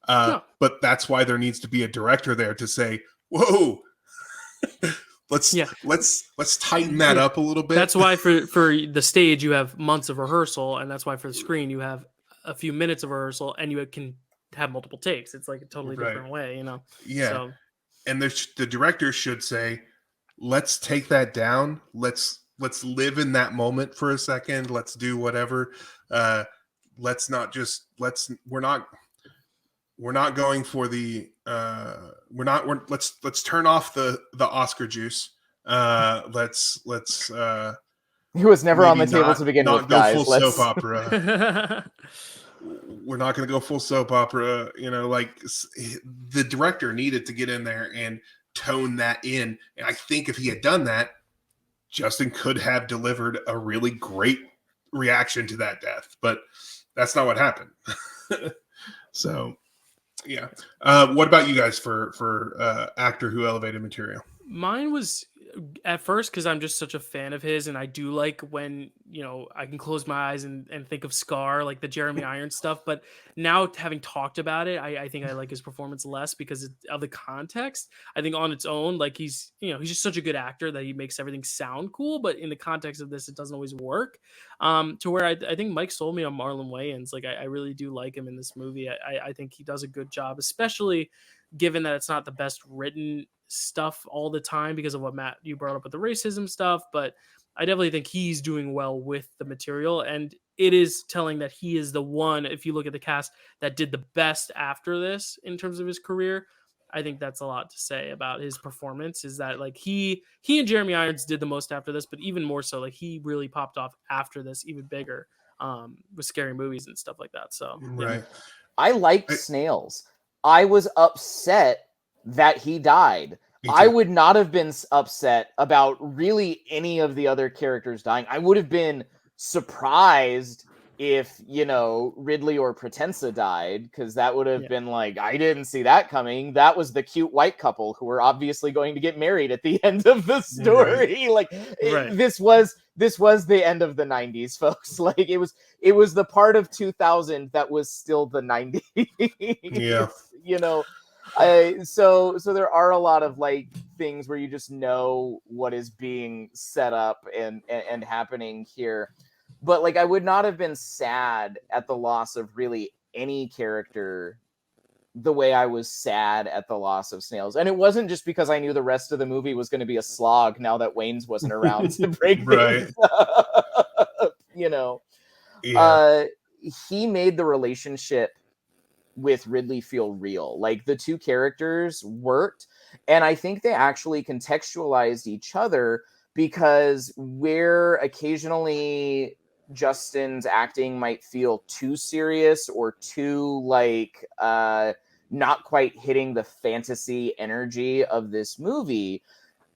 No. But that's why there needs to be a director there to say, whoa, let's tighten that up a little bit. That's why for the stage you have months of rehearsal, and that's why for the screen you have a few minutes of rehearsal, and you can have multiple takes. It's like a totally different way, Yeah. So. And the director should say, let's take that down. Let's live in that moment for a second. Let's do whatever. Let's not we're not going for the let's turn off the Oscar juice. Let's He was never on the table to begin with, guys. Not go full soap opera. We're not going to go full soap opera. Like, the director needed to get in there and tone that in. And I think if he had done that, Justin could have delivered a really great reaction to that death. But that's not what happened. So, yeah. What about you guys for actor who elevated material? Mine was at first, because I'm just such a fan of his, and I do like when I can close my eyes and think of Scar, like the Jeremy Irons stuff. But now, having talked about it, I think I like his performance less because of the context. I think on its own, like, he's just such a good actor that he makes everything sound cool, but in the context of this, it doesn't always work. To where I think Mike sold me on Marlon Wayans. Like, I really do like him in this movie. I think he does a good job, especially given that it's not the best written stuff all the time because of what Matt you brought up with the racism stuff. But I definitely think he's doing well with the material, and it is telling that he is the one, if you look at the cast, that did the best after this in terms of his career. I think that's a lot to say about his performance, is that like he and Jeremy Irons did the most after this, but even more so, like he really popped off after this even bigger, with scary movies and stuff like that. So Right. I liked Snails. I was upset that he died. I would not have been upset about really any of the other characters dying. I would have been surprised if, Ridley or Potenza died, because that would have been like, I didn't see that coming. That was the cute white couple who were obviously going to get married at the end of the story. Right. This was the end of the 90s, folks. Like it was the part of 2000 that was still the 90s. Yeah. So there are a lot of like things where you just know what is being set up and happening here. But like I would not have been sad at the loss of really any character the way I was sad at the loss of Snails. And it wasn't just because I knew the rest of the movie was going to be a slog now that Wayans wasn't around to break things up. He made the relationship with Ridley feel real. Like the two characters worked, and I think they actually contextualized each other, because where occasionally Justin's acting might feel too serious or too like not quite hitting the fantasy energy of this movie,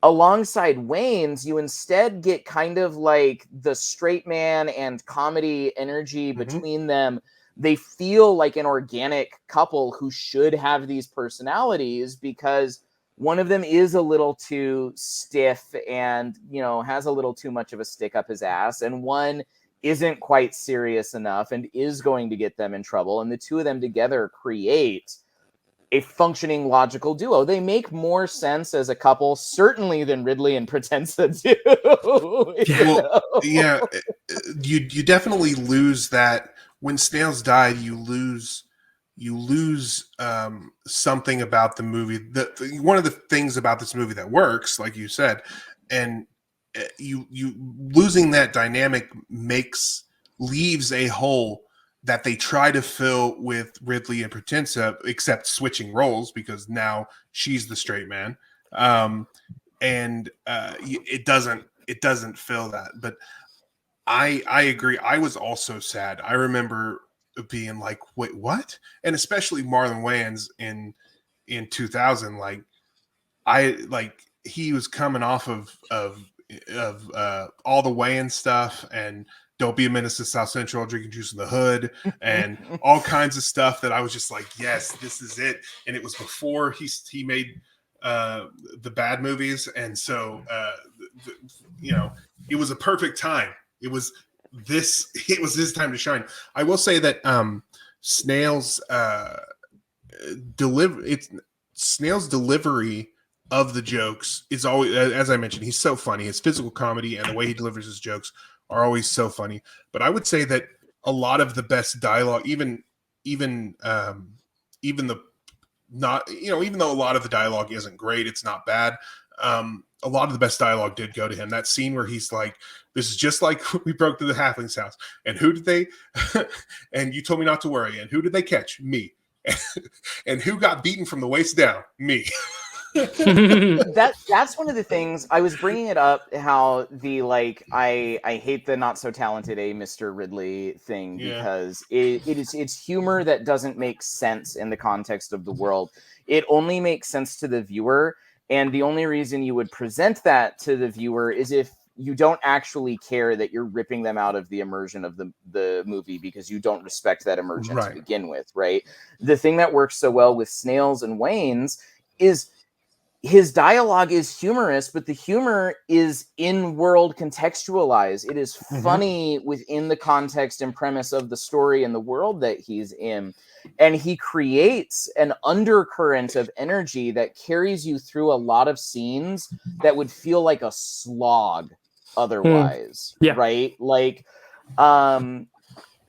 alongside Wayans, you instead get kind of like the straight man and comedy energy between them. They feel like an organic couple who should have these personalities, because one of them is a little too stiff and, has a little too much of a stick up his ass, and one isn't quite serious enough and is going to get them in trouble. And the two of them together create a functioning logical duo. They make more sense as a couple, certainly, than Ridley and Potenza do. You definitely lose that. When Snails died, you lose something about the movie. One of the things about this movie that works, like you said, and you losing that dynamic leaves a hole that they try to fill with Ridley and Potenza, except switching roles, because now she's the straight man, it doesn't fill that. But I agree. I was also sad. I remember being like, wait, what? And especially Marlon Wayans in 2000, he was coming off of all the Wayans stuff and Don't Be a Menace to South Central, Drinking Juice in the Hood, and all kinds of stuff that I was just like, yes, this is it. And it was before he made the bad movies, and so it was a perfect time. It was his time to shine. I will say that Snail's delivery of the jokes is always, as I mentioned, he's so funny. His physical comedy and the way he delivers his jokes are always so funny. But I would say that a lot of the best dialogue, even though a lot of the dialogue isn't great, it's not bad. A lot of the best dialogue did go to him. That scene where he's like, this is just like we broke through the halfling's house. And who did they, and you told me not to worry. And who did they catch? Me. And who got beaten from the waist down? Me. That's one of the things I was bringing it up, how the I hate the not so talented Mr. Ridley thing, because it's humor that doesn't make sense in the context of the world. It only makes sense to the viewer, and the only reason you would present that to the viewer is if you don't actually care that you're ripping them out of the immersion of the movie, because you don't respect that immersion to begin with, right? The thing that works so well with Snails and Wayans is his dialogue is humorous, but the humor is in-world contextualized. It is funny within the context and premise of the story and the world that he's in. And he creates an undercurrent of energy that carries you through a lot of scenes that would feel like a slog otherwise, right? Like,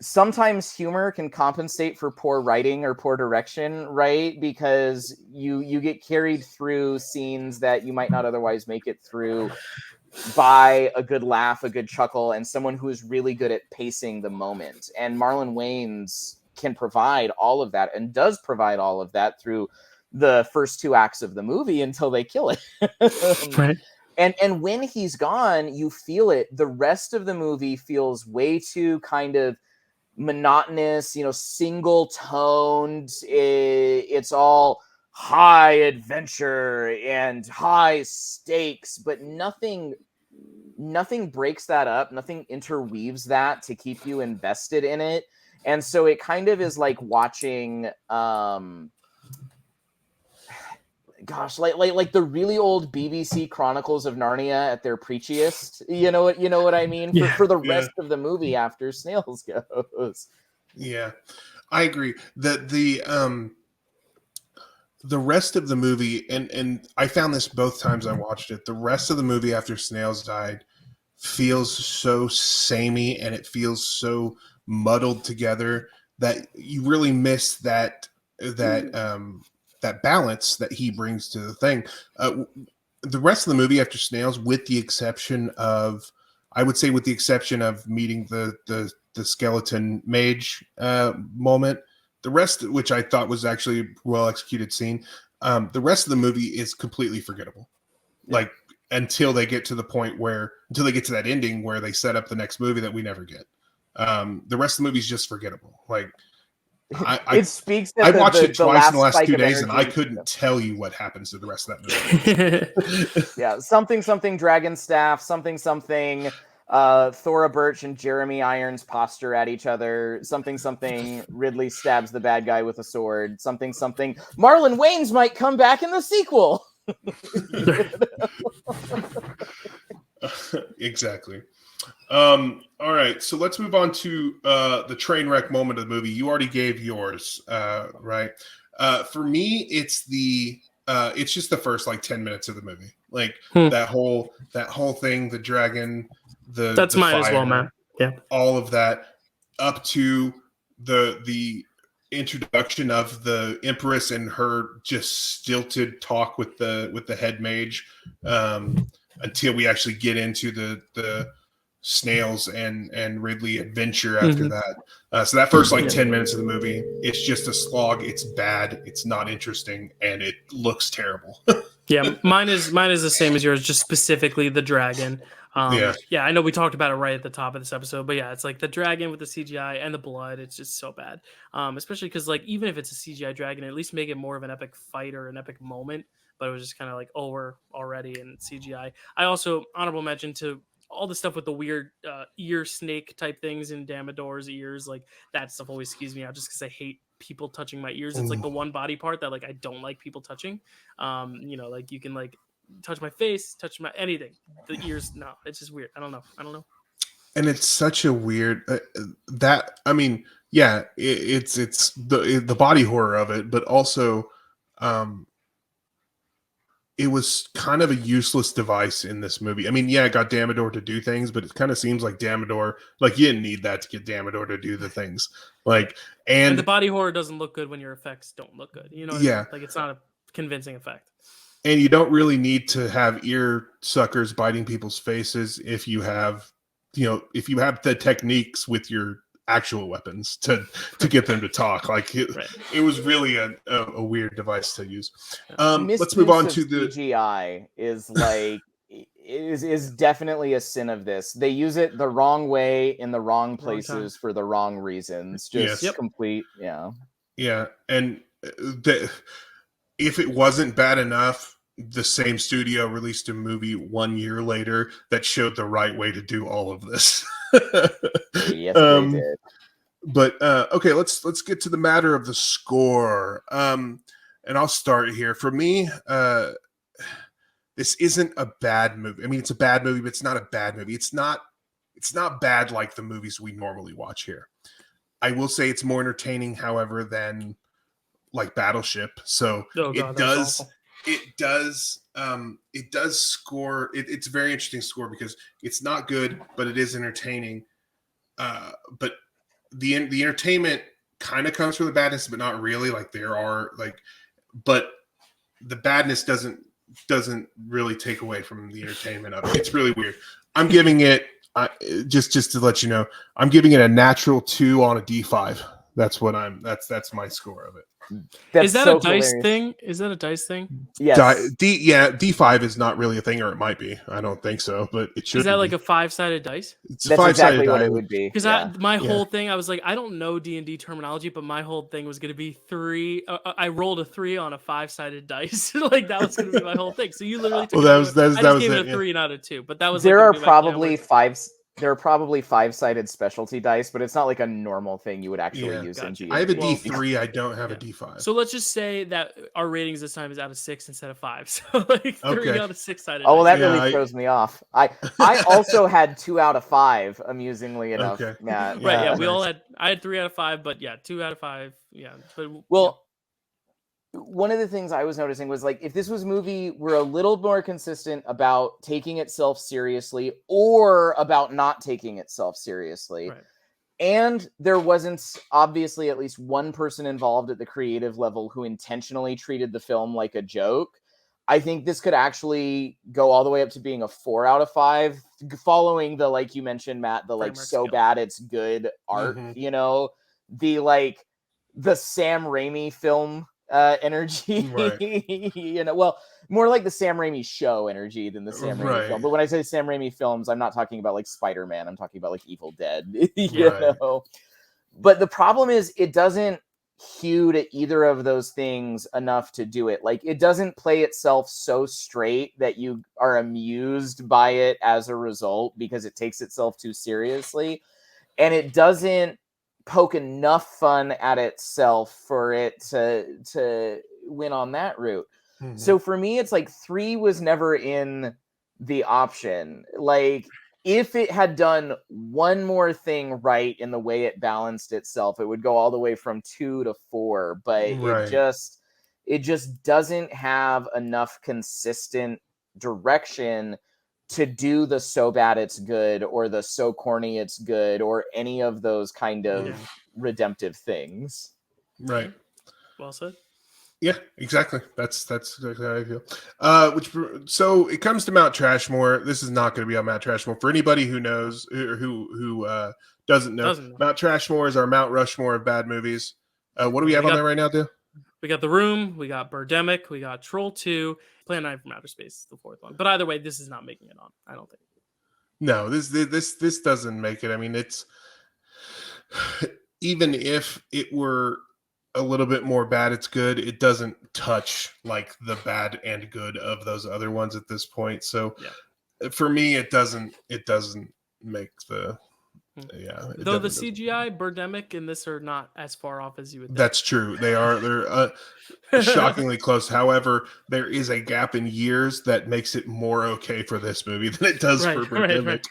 sometimes humor can compensate for poor writing or poor direction, right? Because you get carried through scenes that you might not otherwise make it through. by a good laugh, a good chuckle, and someone who is really good at pacing the moment. And Marlon Wayans can provide all of that, and does provide all of that through the first 2 acts of the movie until they kill it. Right. And when he's gone, you feel it. The rest of the movie feels way too kind of monotonous, single toned. It's all high adventure and high stakes, but nothing breaks that up. Nothing interweaves that to keep you invested in it. And so it kind of is like watching like the really old BBC Chronicles of Narnia at their preachiest. You know what I mean? Yeah. For the rest of the movie after Snails goes. Yeah, I agree. The rest of the movie, and I found this both times I watched it, the rest of the movie after Snails died feels so samey, and it feels so muddled together that you really miss that balance that he brings to the thing. The rest of the movie after Snails, with the exception of meeting the skeleton mage moment, the rest, which I thought was actually a well executed scene, the rest of the movie is completely forgettable. Like until they get to that ending where they set up the next movie that we never get. The rest of the movie is just forgettable. Like It speaks. I watched it twice in the last spike 2 of days, and I energy. couldn't tell you what happens to the rest of that movie. Yeah, something dragon staff, something Thora Birch and Jeremy Irons posture at each other, something Ridley stabs the bad guy with a sword, something Marlon Wayans might come back in the sequel. Exactly. All right, so let's move on to the train wreck moment of the movie. You already gave yours, right? For me, it's just the first like 10 minutes of the movie. Like that whole thing, the dragon, That's the mine fire, as well, man. Yeah, all of that, up to the introduction of the Empress and her just stilted talk with the head mage, until we actually get into the Snails and Ridley adventure after that. So that first like 10 minutes of the movie, it's just a slog. It's bad. It's not interesting, and it looks terrible. yeah. Mine is the same as yours. Just specifically the dragon. Yeah. I know we talked about it right at the top of this episode, but yeah, it's like the dragon with the CGI and the blood. It's just so bad. Especially because like even if it's a CGI dragon, at least make it more of an epic fight or an epic moment. But it was just kind of like over already in CGI. I also honorable mention to all the stuff with the weird ear snake type things in Damodor's ears. Like that stuff always skews me out just because I hate people touching my ears. It's like the one body part that like I don't like people touching. Like you can like touch my face, touch my anything. The ears, no, it's just weird. I don't know. And it's such a weird that, I mean, yeah, it's the body horror of it, but also it was kind of a useless device in this movie. I mean, yeah, it got Damodor to do things, but it kind of seems like Damodor, like you didn't need that to get Damodor to do the things. Like, and the body horror doesn't look good when your effects don't look good. You know what I mean? Like it's not a convincing effect. And you don't really need to have ear suckers biting people's faces if you have the techniques with your actual weapons to get them to talk. Like it was really a weird device to use. Let's move on to the CGI is like is definitely a sin of this. They use it the wrong way in the wrong places for the wrong reasons. Just complete, yeah. And if it wasn't bad enough, the same studio released a movie 1 year later that showed the right way to do all of this. Yes, they did. But okay, let's get to the matter of the score. And I'll start here. For me, this isn't a bad movie. I mean, it's a bad movie, but it's not a bad movie. It's not bad like the movies we normally watch here. I will say it's more entertaining, however, than like Battleship. So it does score. It's a very interesting score because it's not good, but it is entertaining. But the entertainment kind of comes from the badness, but not really. Like there are but the badness doesn't doesn't really take away from the entertainment of it. It's really weird. I'm giving it just to let you know, I'm giving it a natural 2 on a D5. That's that's my score of it. Is that a dice thing? Is that a dice thing? Yes. D5 is not really a thing, or it might be. I don't think so, but it should. Is that like a 5-sided dice? It's That's exactly what it would be. Because my whole thing, I was like, I don't know D&D terminology, but my whole thing was going to be 3. I rolled a 3 on a 5-sided dice. Like that was going to be my whole thing. So you literally took that was gave it a 3, not a 2. But that was there are probably 5-sided specialty dice, but it's not like a normal thing you would actually use in D&D. I have a D3. I don't have a D5. So let's just say that our ratings this time is out of 6 instead of 5. So like 3 out of 6-sided. Oh, well, that really throws me off. I also had 2 out of 5, amusingly enough. Okay. Matt. Right. Yeah. We all had. I had 3 out of 5, but 2 out of 5. Yeah. But one of the things I was noticing was like if this was a movie were a little more consistent about taking itself seriously or about not taking itself seriously. Right. And there wasn't obviously at least one person involved at the creative level who intentionally treated the film like a joke. I think this could actually go all the way up to being a 4 out of 5, following the, like you mentioned, Matt, the like so bad it's good art, the Sam Raimi film energy, right. Well, more like the Sam Raimi show energy than the Sam Raimi film. But when I say Sam Raimi films, I'm not talking about like Spider-Man. I'm talking about like Evil Dead, you know. But the problem is it doesn't hew to either of those things enough to do it. Like it doesn't play itself so straight that you are amused by it as a result because it takes itself too seriously. And it doesn't poke enough fun at itself for it to win on that route. So for me, it's like 3 was never in the option. Like if it had done one more thing right in the way it balanced itself, it would go all the way from 2 to 4. But it just doesn't have enough consistent direction to do the so bad it's good or the so corny it's good or any of those kind of redemptive things. Right. Well said. Yeah, exactly. That's exactly how I feel. So it comes to Mount Trashmore. This is not going to be on Mount Trashmore. For anybody who knows or who doesn't know, Mount Trashmore is our Mount Rushmore of bad movies. What do we have on there right now, Dyl? We got The Room, we got Birdemic, we got Troll 2, Plan 9 from Outer Space, the 4th one. But either way, this is not making it on. I don't think. No, this doesn't make it. I mean, it's even if it were a little bit more bad, it's good. It doesn't touch like the bad and good of those other ones at this point. So for me, it doesn't make the. Though the CGI Birdemic and this are not as far off as you would think. That's true. They're shockingly close. However, there is a gap in years that makes it more okay for this movie than it does for Birdemic.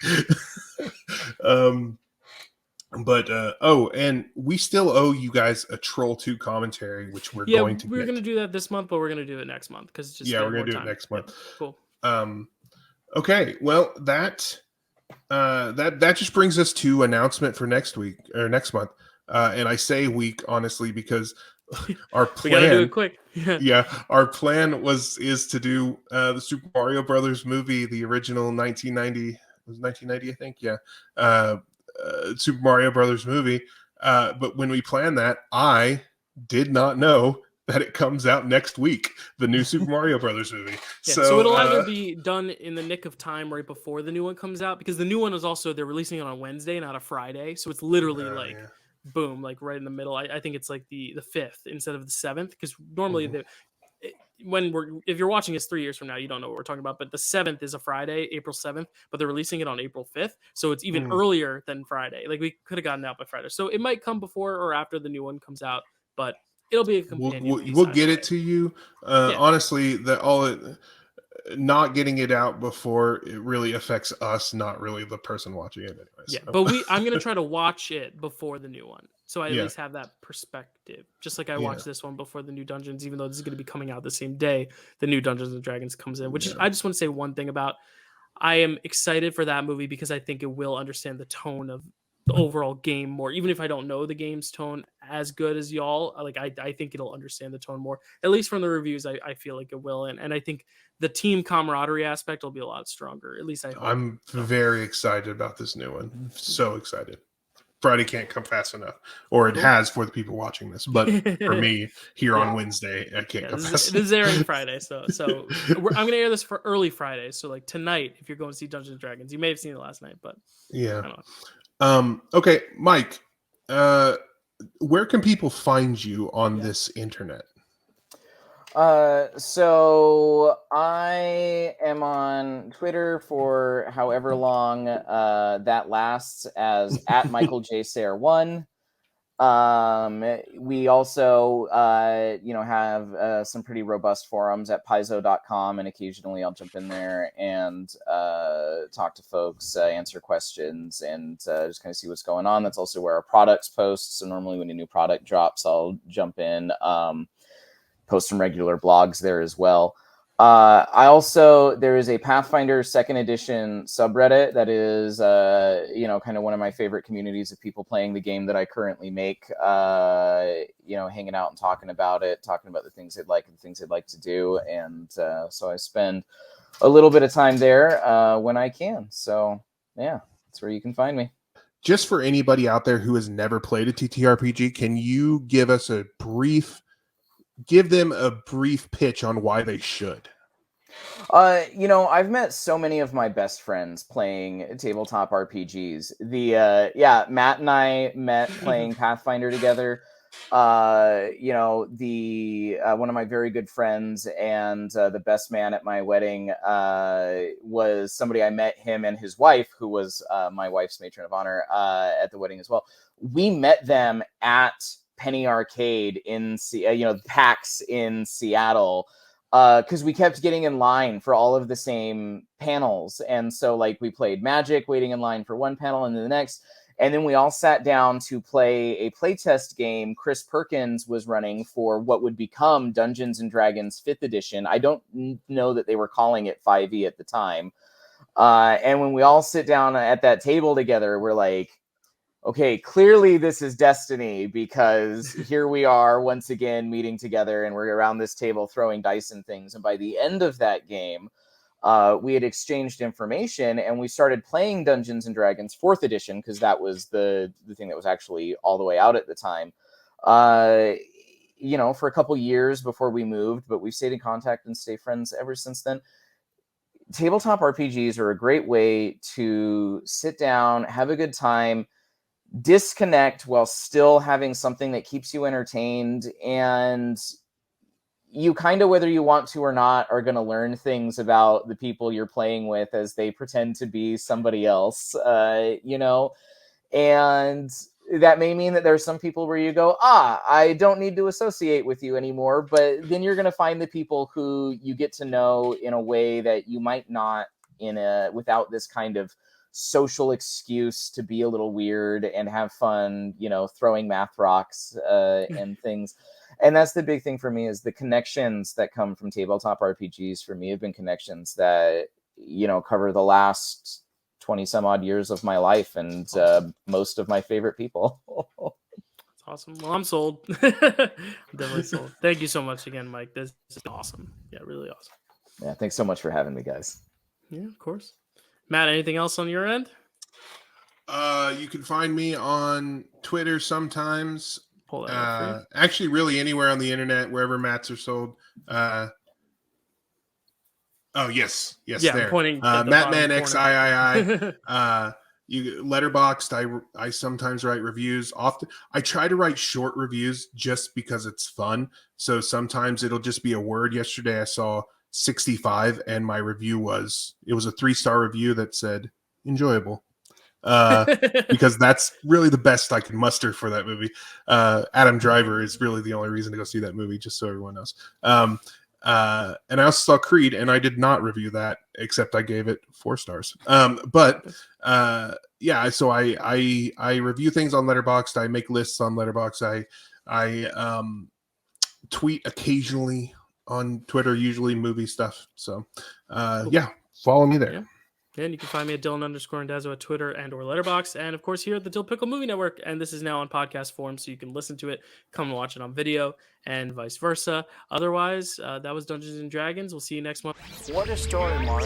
And we still owe you guys a Troll 2 commentary, which we're going to. We're going to do that this month, but we're going to do it next month because just we're going to do it next month. Cool. Okay. Well, that just brings us to announcement for next week or next month. And I say week honestly because our plan. We gotta do it quick. Our plan is to do the Super Mario Brothers movie, the original 1990. It was 1990, I think. Yeah. Super Mario Brothers movie. But when we planned that, I did not know that it comes out next week, the new Super Mario Brothers movie. So it'll either be done in the nick of time right before the new one comes out, because the new one is also, they're releasing it on Wednesday, not a Friday. So it's literally boom, like right in the middle. I think it's like the 5th instead of the 7th, because normally if you're watching this 3 years from now, you don't know what we're talking about, but the 7th is a Friday, April 7th, but they're releasing it on April 5th. So it's even earlier than Friday. Like we could have gotten out by Friday. So it might come before or after the new one comes out, but it'll be a companion. We'll get it to you. Honestly, not getting it out before it really affects us, not really the person watching it anyway. Yeah, but I'm going to try to watch it before the new one. So I at least have that perspective. Just like I watched this one before the new Dungeons, even though this is going to be coming out the same day the new Dungeons and Dragons comes in, which is, I just want to say one thing about, I am excited for that movie because I think it will understand the tone of the overall game more. Even if I don't know the game's tone as good as y'all, like I think it'll understand the tone more. At least from the reviews, I feel like it will, and I think the team camaraderie aspect will be a lot stronger. At least I hope. I'm very excited about this new one. So excited. Friday can't come fast enough, or it has for the people watching this. But for me, here on Wednesday, I can't come fast. This is airing Friday, so I'm gonna air this for early Friday. So like tonight, if you're going to see Dungeons and Dragons, you may have seen it last night, but Yeah. I don't know. Okay, Mike. Where can people find you on this internet? So I am on Twitter for however long that lasts as at Michael J. Sayre 1. We also, have some pretty robust forums at paizo.com, and occasionally I'll jump in there and talk to folks, answer questions, and just kind of see what's going on. That's also where our products post. So normally when a new product drops, I'll jump in, post some regular blogs there as well. There is a Pathfinder 2nd edition subreddit that is, kind of one of my favorite communities of people playing the game that I currently make, hanging out and talking about the things they'd like and the things they'd like to do. And so I spend a little bit of time there when I can. So yeah, that's where you can find me. Just for anybody out there who has never played a TTRPG, can you give them a brief pitch on why they should? I've met so many of my best friends playing tabletop RPGs. Matt and I met playing Pathfinder together. One of my very good friends and the best man at my wedding was somebody I met, him and his wife, who was my wife's matron of honor at the wedding as well. We met them at Penny Arcade in PAX in Seattle, because we kept getting in line for all of the same panels. And so we played Magic, waiting in line for one panel and then the next. And then we all sat down to play a playtest game Chris Perkins was running for what would become Dungeons and Dragons 5th edition. I don't know that they were calling it 5e at the time. And when we all sit down at that table together, we're like, okay, clearly this is destiny, because here we are once again meeting together and we're around this table throwing dice and things. And by the end of that game, we had exchanged information and we started playing Dungeons and Dragons 4th edition, because that was the thing that was actually all the way out at the time, for a couple years before we moved, but we've stayed in contact and stay friends ever since then. Tabletop RPGs are a great way to sit down, have a good time, disconnect while still having something that keeps you entertained, and you kind of, whether you want to or not, are going to learn things about the people you're playing with as they pretend to be somebody else, and that may mean that there's some people where you go, I don't need to associate with you anymore, but then you're going to find the people who you get to know in a way that you might not without this kind of social excuse to be a little weird and have fun, throwing math rocks and things. And that's the big thing for me, is the connections that come from tabletop RPGs for me have been connections that, cover the last 20 some odd years of my life and most of my favorite people. That's awesome. Well, I'm sold. I'm definitely sold. Thank you so much again, Mike. This is awesome. Yeah, really awesome. Yeah, thanks so much for having me, guys. Yeah, of course. Matt, anything else on your end? You can find me on Twitter sometimes. Pull that up for you. Actually, really anywhere on the internet, wherever mats are sold. Yes, Yeah, there. I'm pointing at the MattmanXIII. Letterboxd. I sometimes write reviews. Often, I try to write short reviews just because it's fun. So sometimes it'll just be a word. Yesterday, I saw 65, and my review was a 3-star review that said enjoyable, because that's really the best I can muster for that movie. Adam Driver is really the only reason to go see that movie, just so everyone knows. And I also saw Creed, and I did not review that, except I gave it 4 stars. So I review things on Letterboxd. I make lists on Letterboxd. I tweet occasionally on Twitter, usually movie stuff. So follow me there. Yeah. And you can find me at Dylan_Randazzo at Twitter and or Letterboxd. And of course, here at the Dyl Pickle Movie Network. And this is now on podcast form, so you can listen to it, come and watch it on video, and vice versa. Otherwise, that was Dungeons and Dragons. We'll see you next month. What a story, Mark.